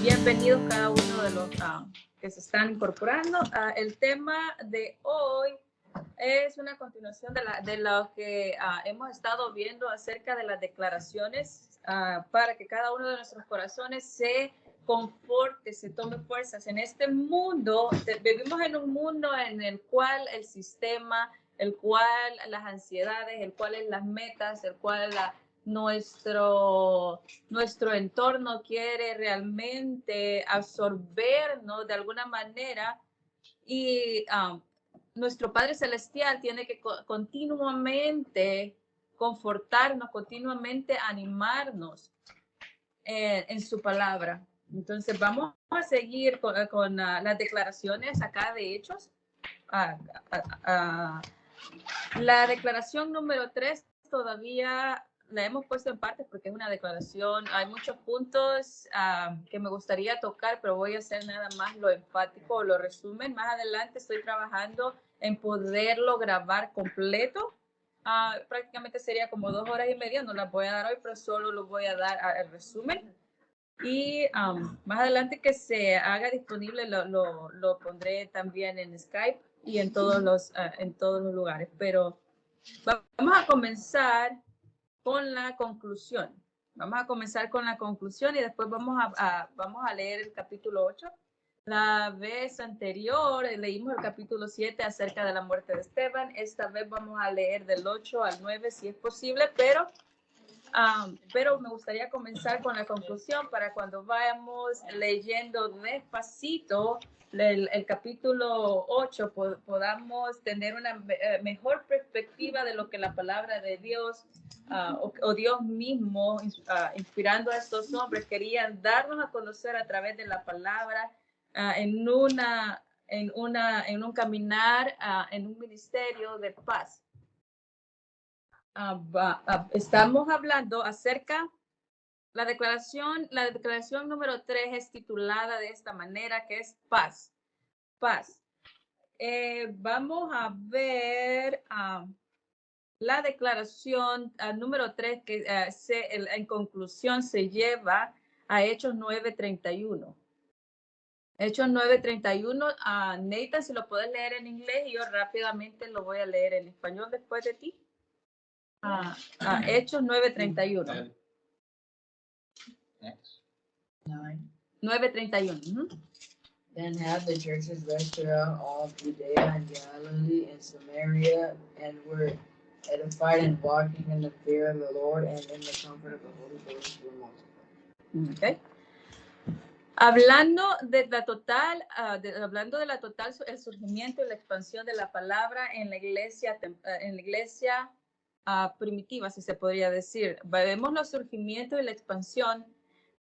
Bienvenidos cada uno de los que se están incorporando. El tema de hoy es una continuación de lo que hemos estado viendo acerca de las declaraciones para que cada uno de nuestros corazones se conforte, se tome fuerzas. En este mundo, vivimos en un mundo en el cual el sistema, el cual las ansiedades, el cual las metas, el cual nuestro entorno quiere realmente absorbernos de alguna manera y nuestro Padre Celestial tiene que continuamente confortarnos, continuamente animarnos en su palabra. Entonces vamos a seguir con las declaraciones acá de Hechos. La declaración número 3 todavía la hemos puesto en parte porque es una declaración. Hay muchos puntos que me gustaría tocar, pero voy a hacer nada más lo enfático o lo resumen. Más adelante estoy trabajando en poderlo grabar completo. Prácticamente sería como 2 horas y media, no las voy a dar hoy, pero solo lo voy a dar al resumen. Y más adelante que se haga disponible lo pondré también en Skype y en todos los lugares. Pero vamos a comenzar con la conclusión. Vamos a comenzar con la conclusión y después vamos a leer el capítulo 8. La vez anterior leímos el capítulo 7 acerca de la muerte de Esteban. Esta vez vamos a leer del 8 al 9 si es posible, pero me gustaría comenzar con la conclusión para cuando vayamos leyendo despacito el capítulo 8 podamos tener una mejor perspectiva de lo que la palabra de Dios o Dios mismo inspirando a estos hombres querían darnos a conocer a través de la palabra en un caminar, en un ministerio de paz. Estamos hablando acerca la declaración número 3 es titulada de esta manera, que es paz. Vamos a ver la declaración número 3 que en conclusión se lleva a Hechos 9:31. Hechos 9:31. Nathan, si lo puedes leer en inglés y yo rápidamente lo voy a leer en español después de ti. Hechos 9:31. 9:31. Then had the churches rest throughout all Judea and Galilee and Samaria, and were edified and walking in the fear of the Lord and in the comfort of the Holy Ghost were multiplied. Okay. Hablando de la total, el surgimiento y la expansión de la palabra en la iglesia primitiva, si se podría decir. Vemos los surgimientos y la expansión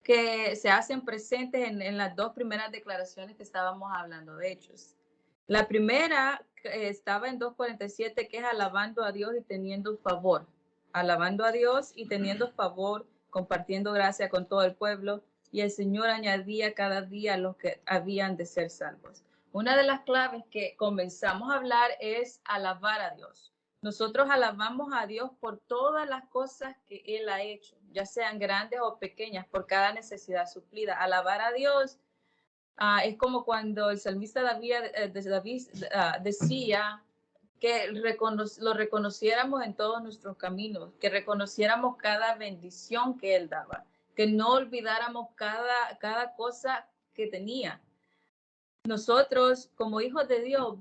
que se hacen presentes en las dos primeras declaraciones que estábamos hablando de Hechos. La primera estaba en 2:47, que es alabando a Dios y teniendo favor. Alabando a Dios y teniendo favor, compartiendo gracia con todo el pueblo, y el Señor añadía cada día a los que habían de ser salvos. Una de las claves que comenzamos a hablar es alabar a Dios. Nosotros alabamos a Dios por todas las cosas que Él ha hecho, ya sean grandes o pequeñas, por cada necesidad suplida. Alabar a Dios es como cuando el salmista David decía que lo reconociéramos en todos nuestros caminos, que reconociéramos cada bendición que Él daba, que no olvidáramos cada cosa que tenía. Nosotros, como hijos de Dios,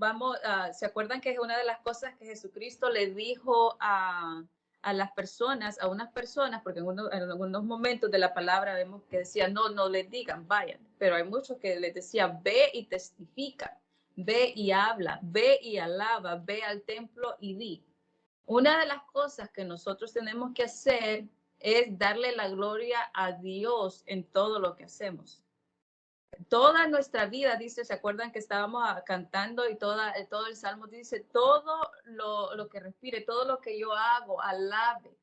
¿se acuerdan que es una de las cosas que Jesucristo le dijo a las personas, a unas personas, porque en algunos momentos de la palabra vemos que decía, no les digan, vayan, pero hay muchos que les decía, ve y testifica, ve y habla, ve y alaba, ve al templo y di. Una de las cosas que nosotros tenemos que hacer es darle la gloria a Dios en todo lo que hacemos. Toda nuestra vida, dice, ¿se acuerdan que estábamos cantando y todo el Salmo dice, todo lo que respire, todo lo que yo hago, alabe?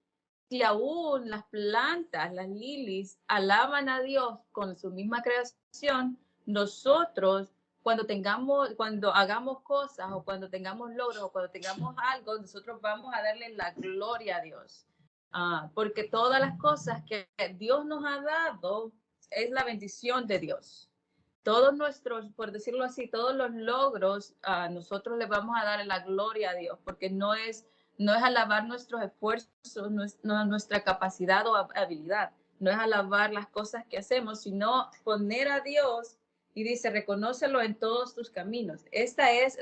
Si aún las plantas, las lilies, alaban a Dios con su misma creación, nosotros, cuando hagamos cosas o cuando tengamos logros o cuando tengamos algo, nosotros vamos a darle la gloria a Dios. Porque todas las cosas que Dios nos ha dado es la bendición de Dios. Todos nuestros, por decirlo así, todos los logros, nosotros le vamos a dar la gloria a Dios, porque no es alabar nuestros esfuerzos, no nuestra capacidad o habilidad, no es alabar las cosas que hacemos, sino poner a Dios, y dice, reconócelo en todos tus caminos. Esta es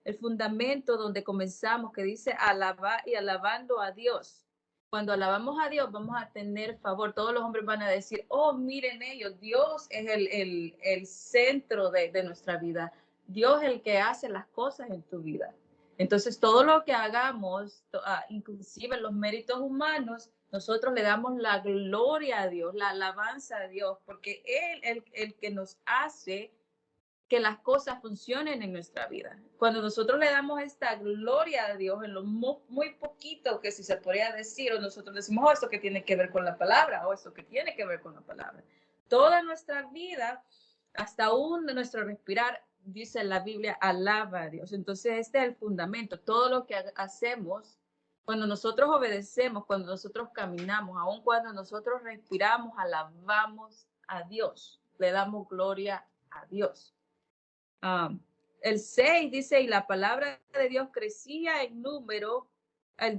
el fundamento donde comenzamos, que dice alabar y alabando a Dios. Cuando alabamos a Dios, vamos a tener favor. Todos los hombres van a decir, oh, miren ellos, Dios es el centro de nuestra vida. Dios es el que hace las cosas en tu vida. Entonces, todo lo que hagamos, inclusive los méritos humanos, nosotros le damos la gloria a Dios, la alabanza a Dios, porque Él es el que nos hace que las cosas funcionen en nuestra vida. Cuando nosotros le damos esta gloria a Dios en lo muy poquito que si se podría decir, o nosotros decimos, oh, esto que tiene que ver con la palabra, o esto que tiene que ver con la palabra. Toda nuestra vida, hasta aún nuestro respirar, dice la Biblia, alaba a Dios. Entonces este es el fundamento. Todo lo que hacemos, cuando nosotros obedecemos, cuando nosotros caminamos, aun cuando nosotros respiramos, alabamos a Dios, le damos gloria a Dios. El 6 dice, y la palabra de Dios crecía en número, el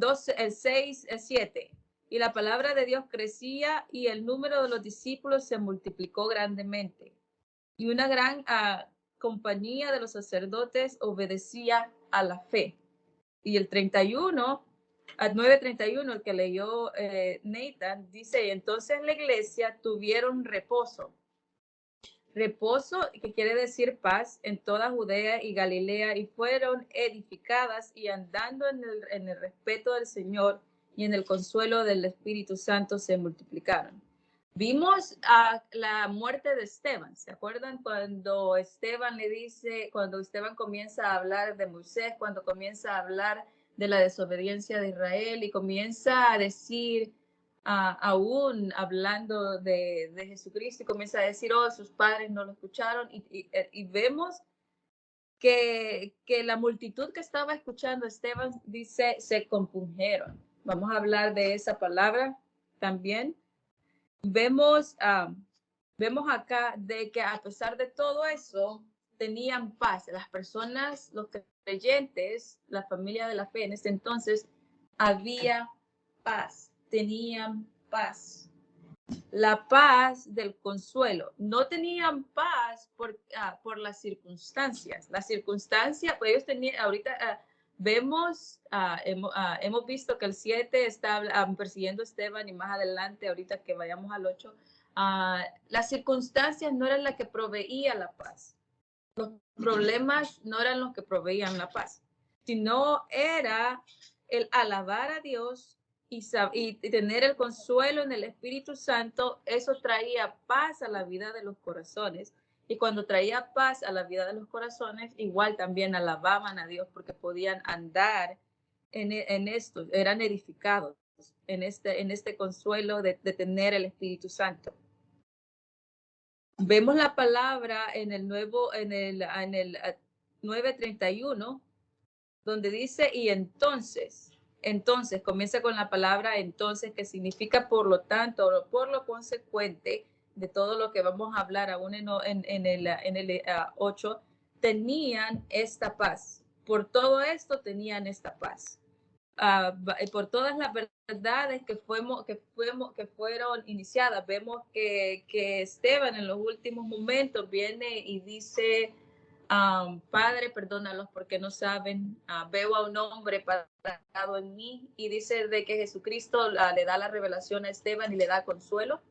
6, el 7, y la palabra de Dios crecía y el número de los discípulos se multiplicó grandemente. Y una gran compañía de los sacerdotes obedecía a la fe. Y el 31, al 9:31, el que leyó Nathan, dice, entonces la iglesia tuvieron reposo. Reposo, que quiere decir paz, en toda Judea y Galilea, y fueron edificadas y andando en el respeto del Señor y en el consuelo del Espíritu Santo se multiplicaron. Vimos la muerte de Esteban. ¿Se acuerdan cuando Esteban cuando Esteban comienza a hablar de Moisés, cuando comienza a hablar de la desobediencia de Israel y comienza a decir, aún hablando de Jesucristo, y comienza a decir, oh, sus padres no lo escucharon, y vemos que la multitud que estaba escuchando a Esteban, dice, se compungieron. Vamos a hablar de esa palabra también. Vemos acá de que a pesar de todo eso, tenían paz. Las personas, los creyentes, la familia de la fe en ese entonces, había paz, tenían paz. La paz del consuelo. No tenían paz por las circunstancias. Las circunstancias, pues ellos tenían, ahorita vemos, hemos visto que el 7 está persiguiendo a Esteban, y más adelante, ahorita que vayamos al 8, las circunstancias no eran las que proveía la paz. Los problemas no eran los que proveían la paz, sino era el alabar a Dios y tener el consuelo en el Espíritu Santo. Eso traía paz a la vida de los corazones. Y cuando traía paz a la vida de los corazones, igual también alababan a Dios porque podían andar en esto, eran edificados en este consuelo de tener el Espíritu Santo. Vemos la palabra en el 9:31, donde dice, y entonces comienza con la palabra entonces, que significa por lo tanto, o por lo consecuente de todo lo que vamos a hablar aún en el 8, tenían esta paz. Por todo esto tenían esta paz. Por todas las verdades que fueron iniciadas. Vemos que Esteban en los últimos momentos viene y dice, Padre, perdónalos porque no saben, veo a un hombre parado en mí, y dice de que Jesucristo le da la revelación a Esteban y le da consuelo.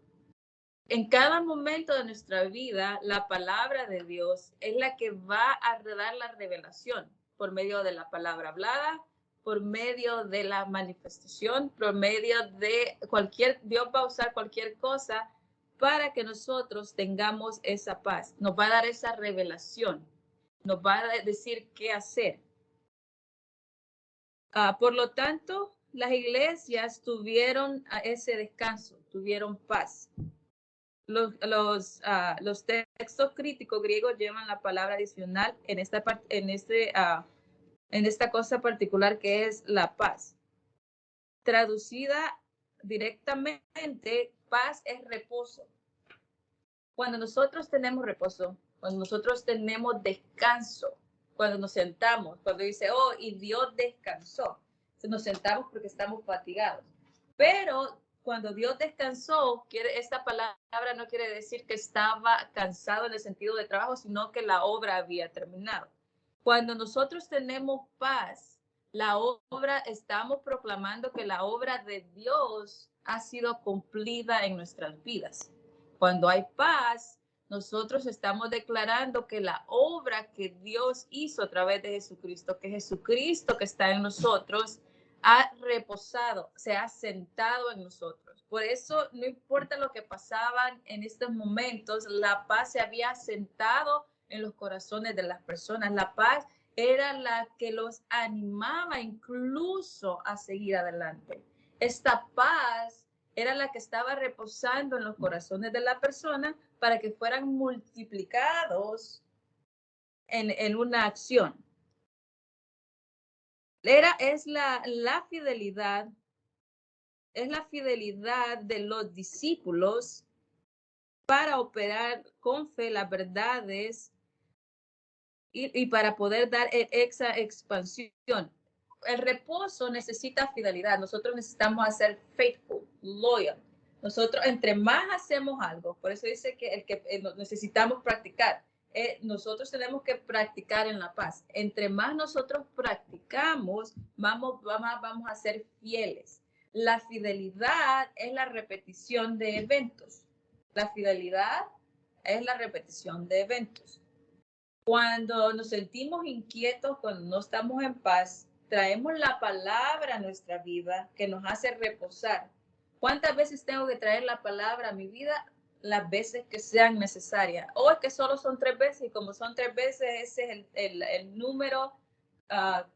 En cada momento de nuestra vida, la palabra de Dios es la que va a dar la revelación por medio de la palabra hablada, por medio de la manifestación, por medio de Dios va a usar cualquier cosa para que nosotros tengamos esa paz. Nos va a dar esa revelación, nos va a decir qué hacer. Por lo tanto, las iglesias tuvieron ese descanso, tuvieron paz. Los textos críticos griegos llevan la palabra adicional en esta cosa particular que es la paz, traducida directamente, paz es reposo. Cuando nosotros tenemos reposo, cuando nosotros tenemos descanso, cuando nos sentamos, cuando dice, oh, y Dios descansó, nos sentamos porque estamos fatigados. Pero cuando Dios descansó, esta palabra no quiere decir que estaba cansado en el sentido de trabajo, sino que la obra había terminado. Cuando nosotros tenemos paz, la obra, estamos proclamando que la obra de Dios ha sido cumplida en nuestras vidas. Cuando hay paz, nosotros estamos declarando que la obra que Dios hizo a través de Jesucristo, que Jesucristo que está en nosotros, ha reposado, se ha sentado en nosotros. Por eso, no importa lo que pasaban en estos momentos, la paz se había sentado en los corazones de las personas. La paz era la que los animaba incluso a seguir adelante. Esta paz era la que estaba reposando en los corazones de la persona para que fueran multiplicados en una acción. Es la fidelidad de los discípulos para operar con fe las verdades y para poder dar esa expansión. El reposo necesita fidelidad. Nosotros necesitamos ser faithful, loyal. Nosotros, entre más hacemos algo, por eso dice que necesitamos practicar. Nosotros tenemos que practicar en la paz. Entre más nosotros practicamos, vamos a ser fieles. La fidelidad es la repetición de eventos. La fidelidad es la repetición de eventos. Cuando nos sentimos inquietos, cuando no estamos en paz, traemos la palabra a nuestra vida que nos hace reposar. ¿Cuántas veces tengo que traer la palabra a mi vida? Las veces que sean necesarias. O es que solo son 3 veces y como son 3 veces, ese es el número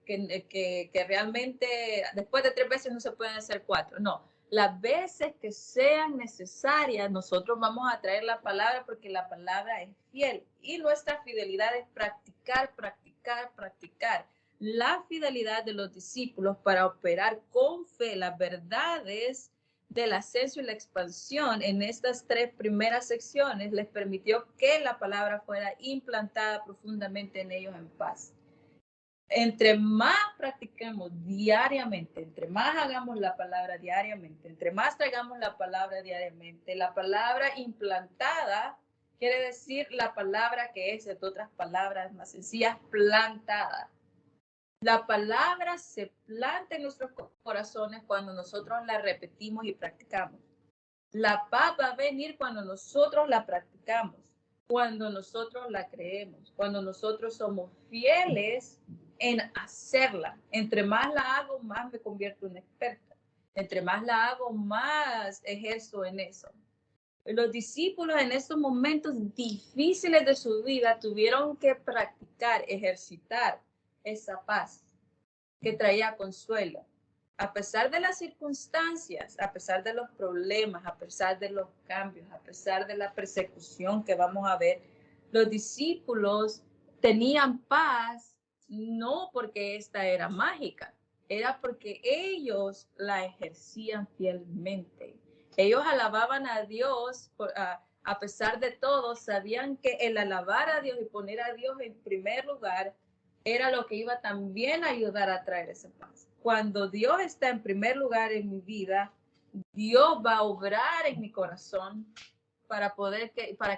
que realmente después de 3 veces no se pueden hacer 4. No, las veces que sean necesarias, nosotros vamos a traer la palabra porque la palabra es fiel y nuestra fidelidad es practicar, practicar, practicar. La fidelidad de los discípulos para operar con fe las verdades del ascenso y la expansión en estas 3 primeras secciones les permitió que la palabra fuera implantada profundamente en ellos en paz. Entre más practiquemos diariamente, entre más hagamos la palabra diariamente, entre más traigamos la palabra diariamente, la palabra implantada quiere decir la palabra que es, de otras palabras más sencillas, plantada. La palabra se planta en nuestros corazones cuando nosotros la repetimos y practicamos. La paz va a venir cuando nosotros la practicamos, cuando nosotros la creemos, cuando nosotros somos fieles en hacerla. Entre más la hago, más me convierto en experta. Entre más la hago, más ejerzo en eso. Los discípulos en estos momentos difíciles de su vida tuvieron que practicar, ejercitar esa paz que traía consuelo. A pesar de las circunstancias, a pesar de los problemas, a pesar de los cambios, a pesar de la persecución que vamos a ver, los discípulos tenían paz no porque esta era mágica, era porque ellos la ejercían fielmente. Ellos alababan a Dios a pesar de todo, sabían que el alabar a Dios y poner a Dios en primer lugar era lo que iba también a ayudar a traer esa paz. Cuando Dios está en primer lugar en mi vida, Dios va a obrar en mi corazón para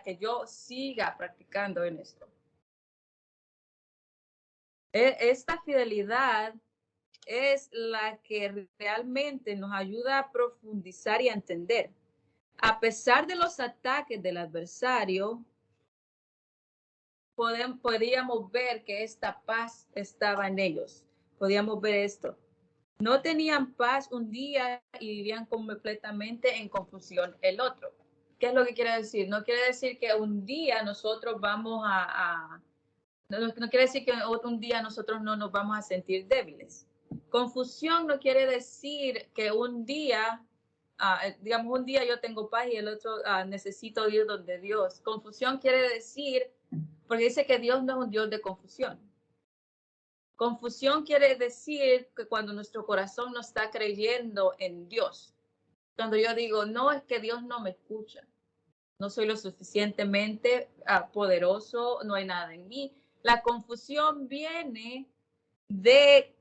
que yo siga practicando en esto. Esta fidelidad es la que realmente nos ayuda a profundizar y a entender. A pesar de los ataques del adversario, podíamos ver que esta paz estaba en ellos. Podíamos ver esto. No tenían paz un día y vivían completamente en confusión el otro. ¿Qué es lo que quiere decir? No quiere decir que un día nosotros vamos no quiere decir que un día nosotros no nos vamos a sentir débiles. Confusión no quiere decir que un día, digamos, un día yo tengo paz y el otro necesito ir donde Dios. Confusión quiere decir, porque dice que Dios no es un Dios de confusión. Confusión quiere decir que cuando nuestro corazón no está creyendo en Dios. Cuando yo digo, no, es que Dios no me escucha. No soy lo suficientemente poderoso, no hay nada en mí. La confusión viene de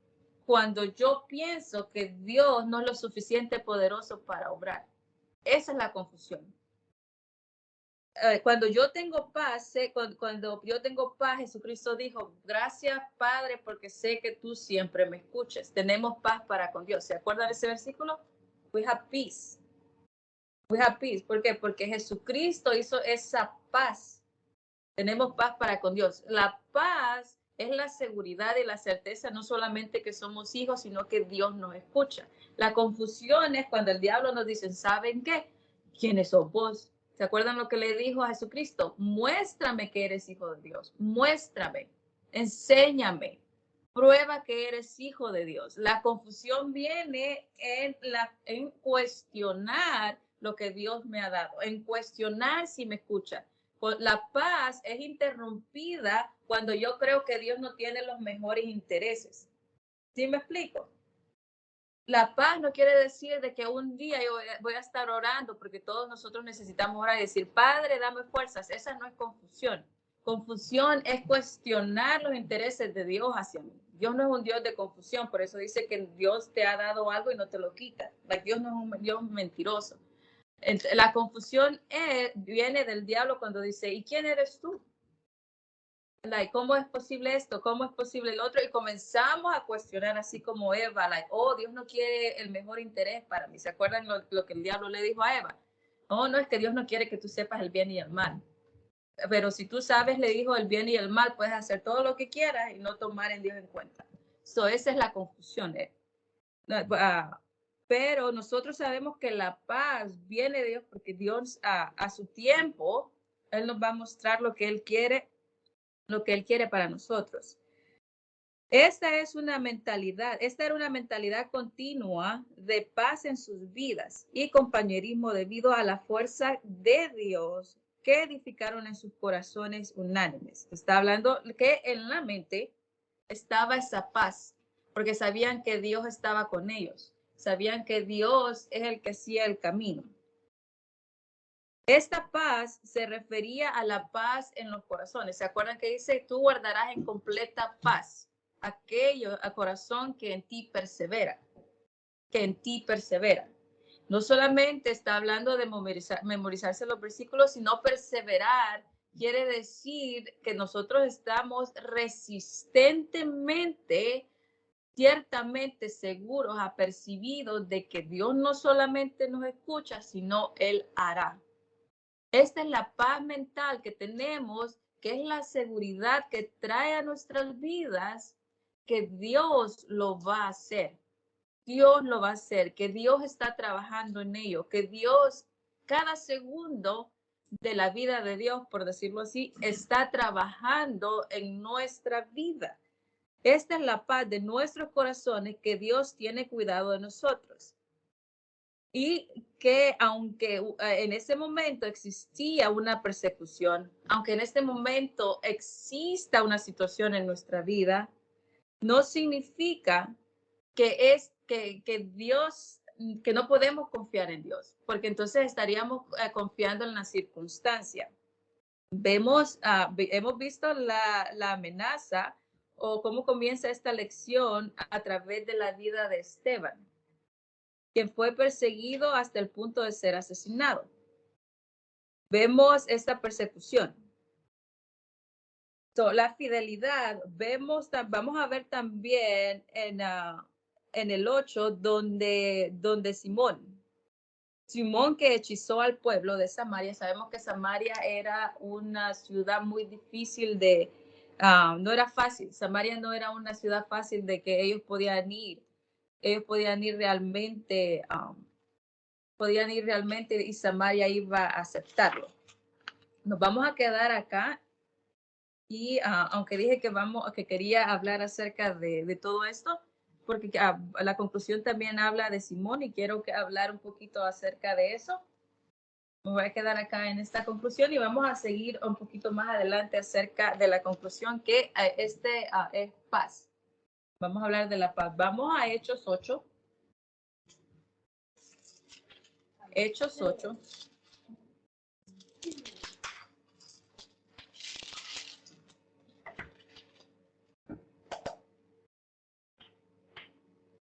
cuando yo pienso que Dios no es lo suficiente poderoso para obrar. Esa es la confusión. Cuando yo tengo paz, cuando yo tengo paz, Jesucristo dijo, gracias Padre, porque sé que tú siempre me escuchas. Tenemos paz para con Dios. ¿Se acuerdan de ese versículo? We have peace. We have peace. ¿Por qué? Porque Jesucristo hizo esa paz. Tenemos paz para con Dios. La paz es la seguridad y la certeza, no solamente que somos hijos, sino que Dios nos escucha. La confusión es cuando el diablo nos dice, ¿saben qué? ¿Quiénes sos vos? ¿Se acuerdan lo que le dijo a Jesucristo? Muéstrame que eres hijo de Dios. Muéstrame. Enséñame. Prueba que eres hijo de Dios. La confusión viene en cuestionar lo que Dios me ha dado, en cuestionar si me escucha. La paz es interrumpida cuando yo creo que Dios no tiene los mejores intereses. ¿Sí me explico? La paz no quiere decir de que un día yo voy a estar orando, porque todos nosotros necesitamos orar y decir, Padre, dame fuerzas. Esa no es confusión. Confusión es cuestionar los intereses de Dios hacia mí. Dios no es un Dios de confusión, por eso dice que Dios te ha dado algo y no te lo quita. Dios no es un Dios mentiroso. La confusión viene del diablo cuando dice, ¿y quién eres tú? ¿Cómo es posible esto? ¿Cómo es posible el otro? Y comenzamos a cuestionar así como Eva, oh, Dios no quiere el mejor interés para mí. ¿Se acuerdan lo que el diablo le dijo a Eva? Oh, no, es que Dios no quiere que tú sepas el bien y el mal. Pero si tú sabes, le dijo, el bien y el mal, puedes hacer todo lo que quieras y no tomar en Dios en cuenta. Esa es la confusión. Pero nosotros sabemos que la paz viene de Dios porque Dios a su tiempo, Él nos va a mostrar lo que Él quiere para nosotros. Esta era una mentalidad continua de paz en sus vidas y compañerismo debido a la fuerza de Dios que edificaron en sus corazones unánimes. Está hablando que en la mente estaba esa paz, porque sabían que Dios estaba con ellos, sabían que Dios es el que hacía el camino. Esta paz se refería a la paz en los corazones. ¿Se acuerdan que dice, tú guardarás en completa paz aquello a corazón que en ti persevera? Que en ti persevera. No solamente está hablando de memorizarse los versículos, sino perseverar quiere decir que nosotros estamos resistentemente, ciertamente seguros, apercibidos de que Dios no solamente nos escucha, sino Él hará. Esta es la paz mental que tenemos, que es la seguridad que trae a nuestras vidas, que Dios lo va a hacer. Dios lo va a hacer, que Dios está trabajando en ello, que Dios, cada segundo de la vida de Dios, por decirlo así, está trabajando en nuestra vida. Esta es la paz de nuestros corazones, que Dios tiene cuidado de nosotros. Y que aunque en ese momento existía una persecución, aunque en este momento exista una situación en nuestra vida, no significa que Dios, que no podemos confiar en Dios, porque entonces estaríamos confiando en la circunstancia. Hemos visto la amenaza o cómo comienza esta lección a través de la vida de Esteban, quien fue perseguido hasta el punto de ser asesinado. Vemos esta persecución. La fidelidad, vamos a ver también en el 8, donde Simón que hechizó al pueblo de Samaria. Sabemos que Samaria era una ciudad muy difícil no era fácil. Samaria no era una ciudad fácil de que ellos podían ir realmente, y Samaria iba a aceptarlo. Nos vamos a quedar acá y aunque dije que quería hablar acerca de todo esto, porque la conclusión también habla de Simón y quiero hablar un poquito acerca de eso. Me voy a quedar acá en esta conclusión y vamos a seguir un poquito más adelante acerca de la conclusión que es paz. Vamos a hablar de la paz. Vamos a Hechos 8. Hechos 8.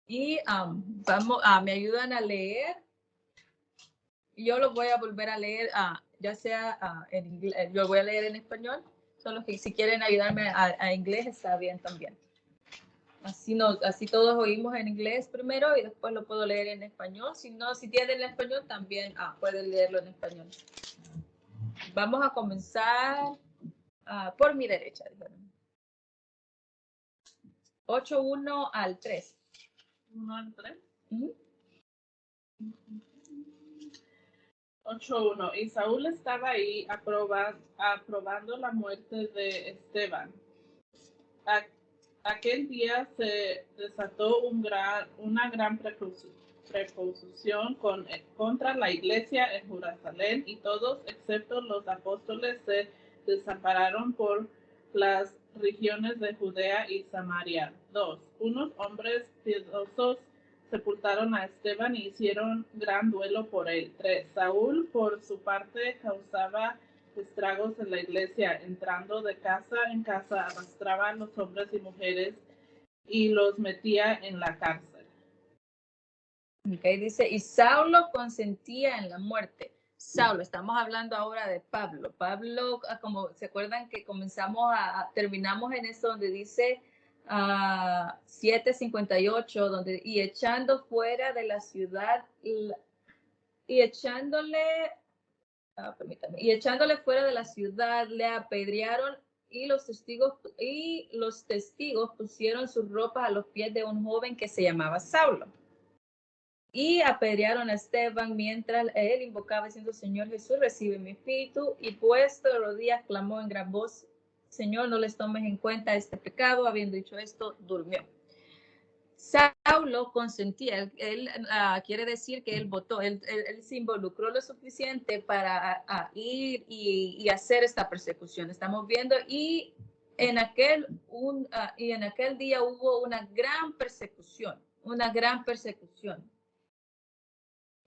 Y vamos, me ayudan a leer. Yo lo voy a volver a leer, ya sea en inglés, yo voy a leer en español. Solo que si quieren ayudarme a inglés está bien también. Así todos oímos en inglés primero y después lo puedo leer en español. Si no, si tienen en español también pueden leerlo en español. Vamos a comenzar por mi derecha. 8:1 al 3. 1 al 3. 8:1. Y Saúl estaba ahí aprobando la muerte de Esteban. Aquel día se desató una gran preposición contra la iglesia en Jerusalén, y todos, excepto los apóstoles, se desampararon por las regiones de Judea y Samaria. 2. Unos hombres piadosos sepultaron a Esteban y hicieron gran duelo por él. 3. Saúl, por su parte, causaba estragos en la iglesia, entrando de casa en casa, arrastraba a los hombres y mujeres y los metía en la cárcel. Okay, dice, y Saulo consentía en la muerte. Saulo, estamos hablando ahora de Pablo. Pablo, como se acuerdan que terminamos en eso donde dice 7:58, donde y echando fuera de la ciudad y echándole fuera de la ciudad, le apedrearon y los testigos pusieron sus ropas a los pies de un joven que se llamaba Saulo. Y apedrearon a Esteban mientras él invocaba diciendo, Señor Jesús, recibe mi espíritu. Y puesto de rodillas clamó en gran voz, Señor, no les tomes en cuenta este pecado. Habiendo dicho esto, durmió. Saulo consentía, él quiere decir que él votó, él se involucró lo suficiente para ir y hacer esta persecución. Estamos viendo, y en aquel día hubo una gran persecución.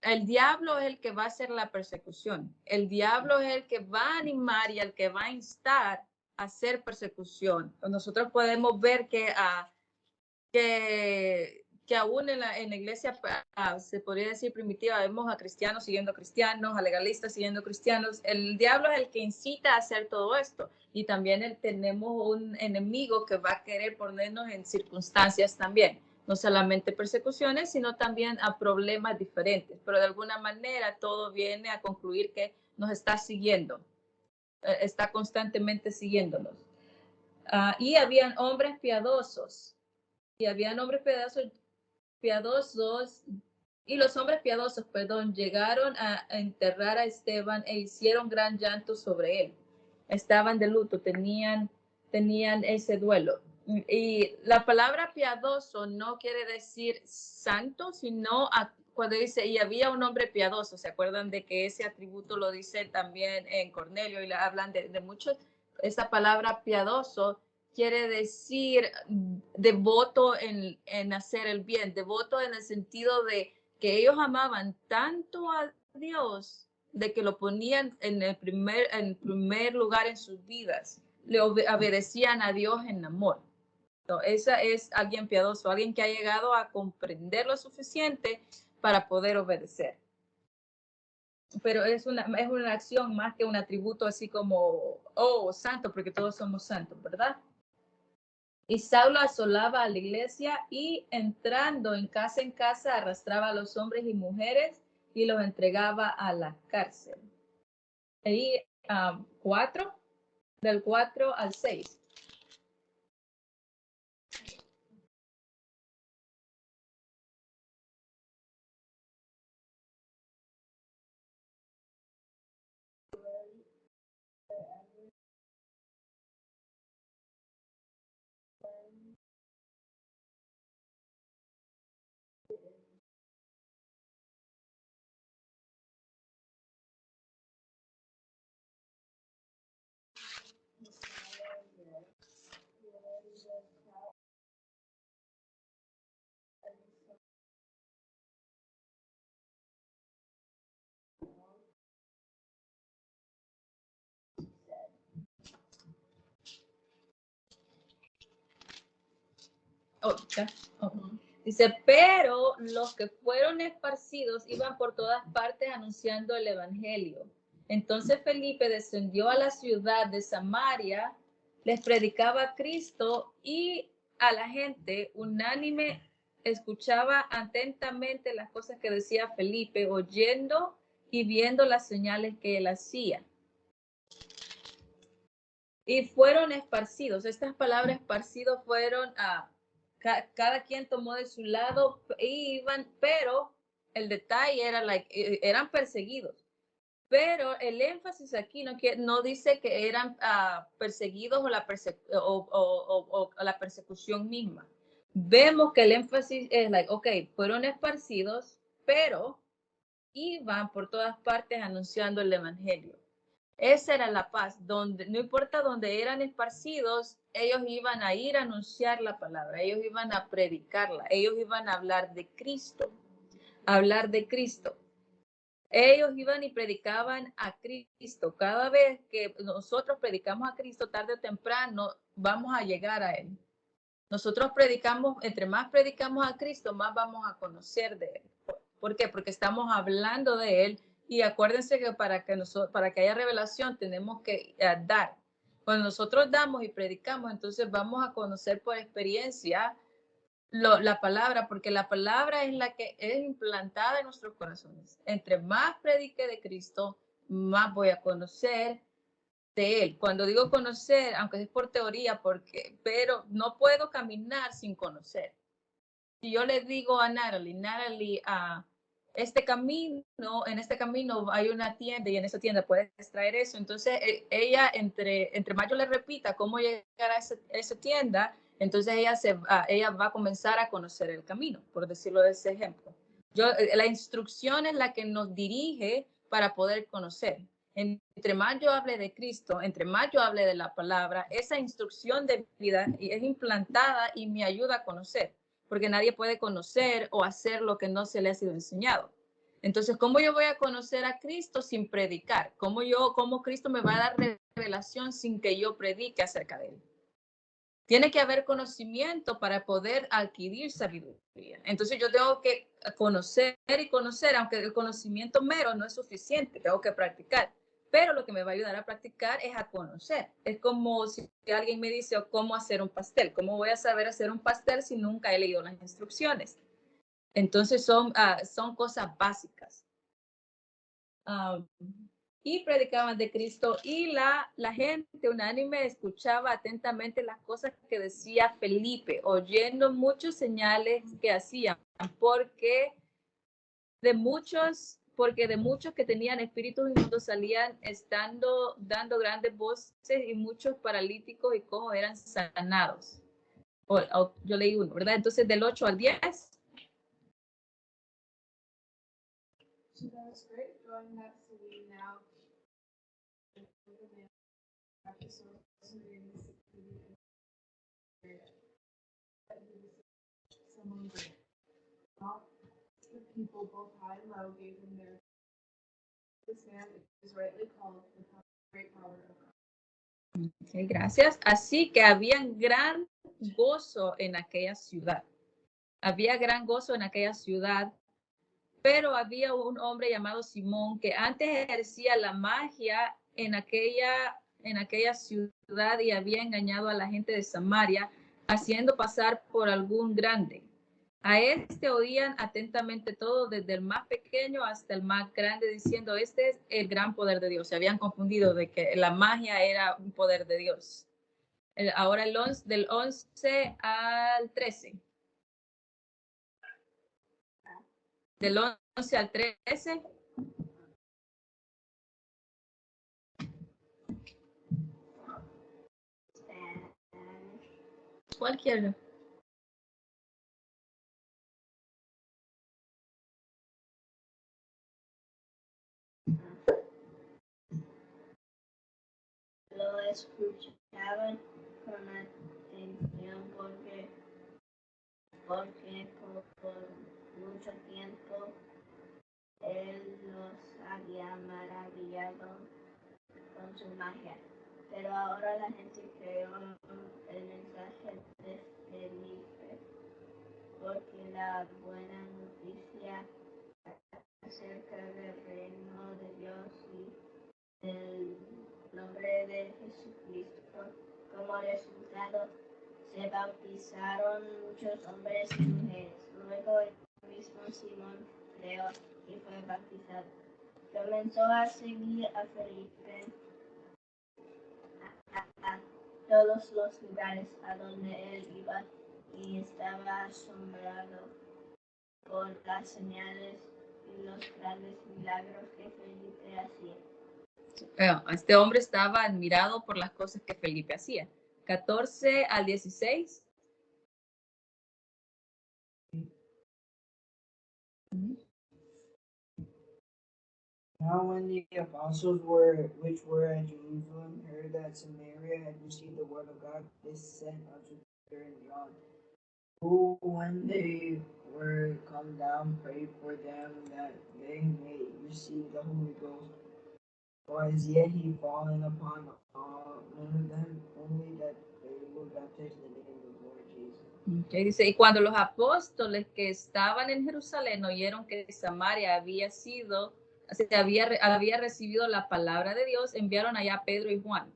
El diablo es el que va a hacer la persecución. El diablo es el que va a animar y el que va a instar a hacer persecución. Nosotros podemos ver que aún en la iglesia se podría decir primitiva, vemos a cristianos siguiendo a cristianos, a legalistas siguiendo cristianos. El diablo es el que incita a hacer todo esto. Y también tenemos un enemigo que va a querer ponernos en circunstancias también. No solamente persecuciones, sino también a problemas diferentes. Pero de alguna manera todo viene a concluir que nos está siguiendo. Está constantemente siguiéndonos. Y habían hombres piadosos. Y habían hombres piadosos, y los hombres piadosos, llegaron a enterrar a Esteban e hicieron gran llanto sobre él. Estaban de luto, tenían ese duelo. Y la palabra piadoso no quiere decir santo, sino cuando dice, y había un hombre piadoso, ¿se acuerdan de que ese atributo lo dice también en Cornelio y hablan de muchos? Esa palabra piadoso quiere decir devoto en hacer el bien, devoto en el sentido de que ellos amaban tanto a Dios, de que lo ponían en el primer lugar en sus vidas, le obedecían a Dios en amor. Esa es alguien piadoso, alguien que ha llegado a comprender lo suficiente para poder obedecer. Pero es una acción más que un atributo así como, santo, porque todos somos santos, ¿verdad? Y Saulo asolaba a la iglesia y entrando en casa arrastraba a los hombres y mujeres y los entregaba a la cárcel. Y 4, del 4 al 6. Oh, ya. Oh. Dice, pero los que fueron esparcidos iban por todas partes anunciando el evangelio. Entonces Felipe descendió a la ciudad de Samaria, les predicaba a Cristo y a la gente unánime escuchaba atentamente las cosas que decía Felipe, oyendo y viendo las señales que él hacía. Y fueron esparcidos. Estas palabras esparcidos fueron a cada quien tomó de su lado y iban, pero el detalle era eran perseguidos. Pero el énfasis aquí no dice que eran perseguidos o la persecución misma. Vemos que el énfasis es fueron esparcidos, pero iban por todas partes anunciando el evangelio. Esa era la paz, donde no importa dónde eran esparcidos, ellos iban a ir a anunciar la palabra, ellos iban a predicarla, ellos iban a hablar de Cristo, Ellos iban y predicaban a Cristo. Cada vez que nosotros predicamos a Cristo, tarde o temprano, vamos a llegar a Él. Nosotros predicamos, entre más predicamos a Cristo, más vamos a conocer de Él. ¿Por qué? Porque estamos hablando de Él. Y acuérdense que para que haya revelación tenemos que dar. Cuando nosotros damos y predicamos, entonces vamos a conocer por experiencia la palabra, porque la palabra es la que es implantada en nuestros corazones. Entre más predique de Cristo, más voy a conocer de Él. Cuando digo conocer, aunque es por teoría, pero no puedo caminar sin conocer. Si yo le digo a Natalie, en este camino hay una tienda y en esa tienda puedes traer eso. Entonces ella, entre más yo le repita cómo llegar a esa tienda, entonces ella va a comenzar a conocer el camino, por decirlo de ese ejemplo. La instrucción es la que nos dirige para poder conocer. Entre más yo hable de Cristo, entre más yo hable de la palabra, esa instrucción de vida es implantada y me ayuda a conocer, porque nadie puede conocer o hacer lo que no se le ha sido enseñado. Entonces, ¿cómo yo voy a conocer a Cristo sin predicar? ¿Cómo Cristo me va a dar revelación sin que yo predique acerca de Él? Tiene que haber conocimiento para poder adquirir sabiduría. Entonces yo tengo que conocer y conocer, aunque el conocimiento mero no es suficiente, tengo que practicar. Pero lo que me va a ayudar a practicar es a conocer. Es como si alguien me dice cómo hacer un pastel. ¿Cómo voy a saber hacer un pastel si nunca he leído las instrucciones? Entonces son cosas básicas. Y predicaban de Cristo y la gente unánime escuchaba atentamente las cosas que decía Felipe, oyendo muchos señales que hacían, porque de muchos que tenían espíritus inmundos salían dando grandes voces y muchos paralíticos y cojos eran sanados. Yo leí uno, ¿verdad? Entonces del 8 al 10. So that was great. Going that city now. Someone great. All the people, both high and low, gave him their. This man is rightly called the great power of God. Okay, gracias. Así que había gran gozo en aquella ciudad. Había gran gozo en aquella ciudad, pero había un hombre llamado Simón que antes ejercía la magia en aquella ciudad y había engañado a la gente de Samaria, haciendo pasar por algún grande. A este oían atentamente todos, desde el más pequeño hasta el más grande, diciendo, este es el gran poder de Dios. Se habían confundido de que la magia era un poder de Dios. Ahora del 11 al 13. Del 11 al 13. Cualquiera. Lo escuchaban con atención porque por mucho tiempo él los había maravillado con su magia. Pero ahora la gente creó el mensaje de Felipe porque la buena noticia acerca del reino de Dios y del nombre de Jesucristo. Como resultado, se bautizaron muchos hombres y mujeres. Luego el mismo Simón creó y fue bautizado. Comenzó a seguir a Felipe a todos los lugares a donde él iba y estaba asombrado por las señales y los grandes milagros que Felipe hacía. Este hombre estaba admirado por las cosas que Felipe hacía. 14 al 16. Now when the apostles which were at Jerusalem heard that Samaria had received the word of God, they sent unto Peter and John, who when they were come down prayed for them that they may receive the Holy Ghost. For as yet he fallen upon all, none of them, only that they were baptized in the name of the Lord Jesus. Okay, dice, y cuando los apóstoles que estaban en Jerusalén oyeron que Samaria había recibido la palabra de Dios, enviaron allá a Pedro y Juan,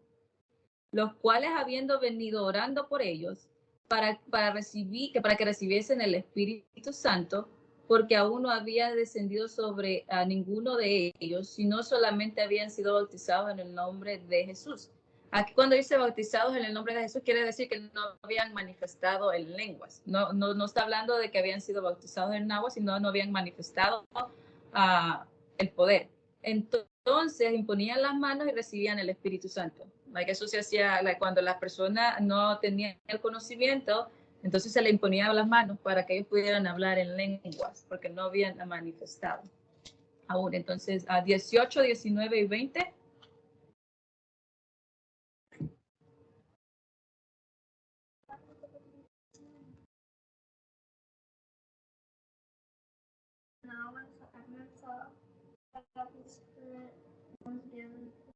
los cuales habiendo venido orando por ellos para que recibiesen el Espíritu Santo, porque aún no había descendido sobre a ninguno de ellos, sino solamente habían sido bautizados en el nombre de Jesús. Aquí cuando dice bautizados en el nombre de Jesús, quiere decir que no habían manifestado en lenguas. No está hablando de que habían sido bautizados en agua, sino no habían manifestado el poder. Entonces imponían las manos y recibían el Espíritu Santo. Eso se hacía cuando las personas no tenían el conocimiento, entonces se le imponían las manos para que ellos pudieran hablar en lenguas, porque no habían manifestado aún. Entonces, a 18, 19 y 20. Now when Simon saw that the Spirit was given to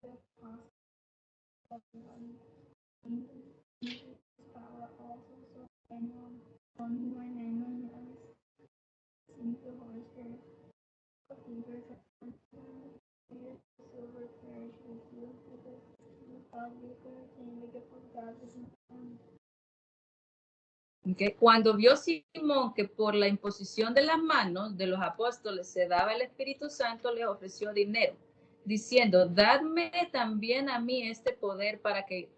the apostles, power also so anyone on whom my name was received the Holy Spirit. The believers and silver perish with you, because without vapor and the gift of God is in them. Okay. Cuando vio Simón que por la imposición de las manos de los apóstoles se daba el Espíritu Santo, les ofreció dinero, diciendo, dadme también a mí este poder para que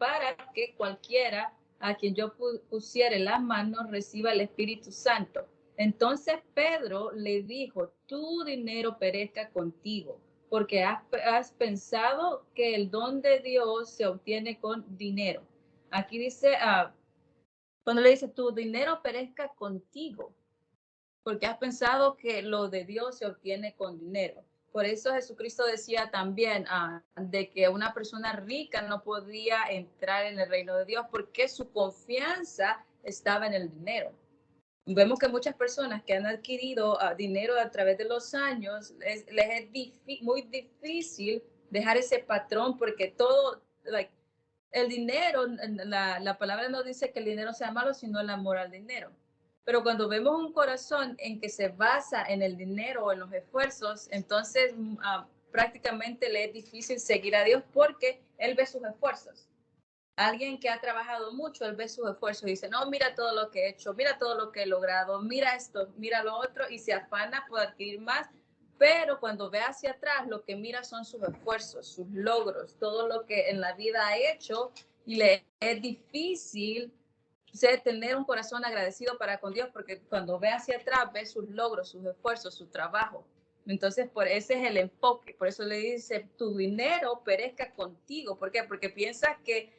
cualquiera a quien yo pusiere las manos reciba el Espíritu Santo. Entonces Pedro le dijo, tu dinero perezca contigo, porque has pensado que el don de Dios se obtiene con dinero. Aquí dice, cuando le dice, tu dinero perezca contigo, porque has pensado que lo de Dios se obtiene con dinero. Por eso Jesucristo decía también de que una persona rica no podía entrar en el reino de Dios porque su confianza estaba en el dinero. Vemos que muchas personas que han adquirido dinero a través de los años, les es muy difícil dejar ese patrón porque todo, el dinero, la palabra no dice que el dinero sea malo, sino el amor al dinero. Pero cuando vemos un corazón en que se basa en el dinero o en los esfuerzos, entonces prácticamente le es difícil seguir a Dios porque Él ve sus esfuerzos. Alguien que ha trabajado mucho, Él ve sus esfuerzos y dice, no, mira todo lo que he hecho, mira todo lo que he logrado, mira esto, mira lo otro, y se afana por adquirir más. Pero cuando ve hacia atrás, lo que mira son sus esfuerzos, sus logros, todo lo que en la vida ha hecho, y le es difícil tener un corazón agradecido para con Dios, porque cuando ve hacia atrás, ve sus logros, sus esfuerzos, su trabajo. Entonces, ese es el enfoque. Por eso le dice, tu dinero perezca contigo. ¿Por qué? Porque piensa que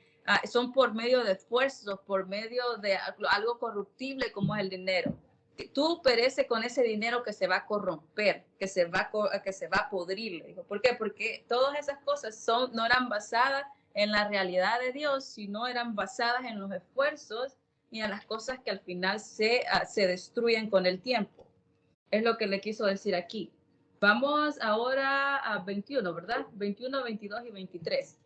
son por medio de esfuerzos, por medio de algo corruptible como es el dinero. Tú pereces con ese dinero que se va a corromper, que se va a podrir. ¿Por qué? Porque todas esas cosas no eran basadas en la realidad de Dios, sino eran basadas en los esfuerzos y en las cosas que al final se destruyen con el tiempo. Es lo que le quiso decir aquí. Vamos ahora a 21, ¿verdad? 21, 22 y 23.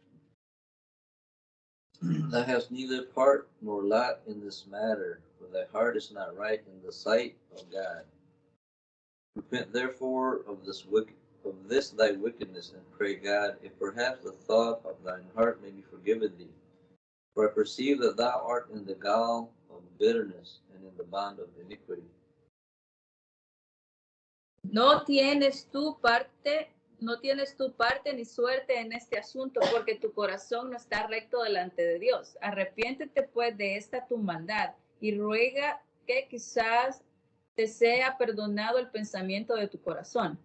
Thou hast neither part nor lot in this matter, for thy heart is not right in the sight of God. Repent therefore of this thy wickedness, and pray God, if perhaps the thought of thine heart may be forgiven thee. For I perceive that thou art in the gall of bitterness and in the bond of iniquity. No tienes tu parte ni suerte en este asunto, porque tu corazón no está recto delante de Dios. Arrepiéntete pues de esta tu maldad y ruega que quizás te sea perdonado el pensamiento de tu corazón,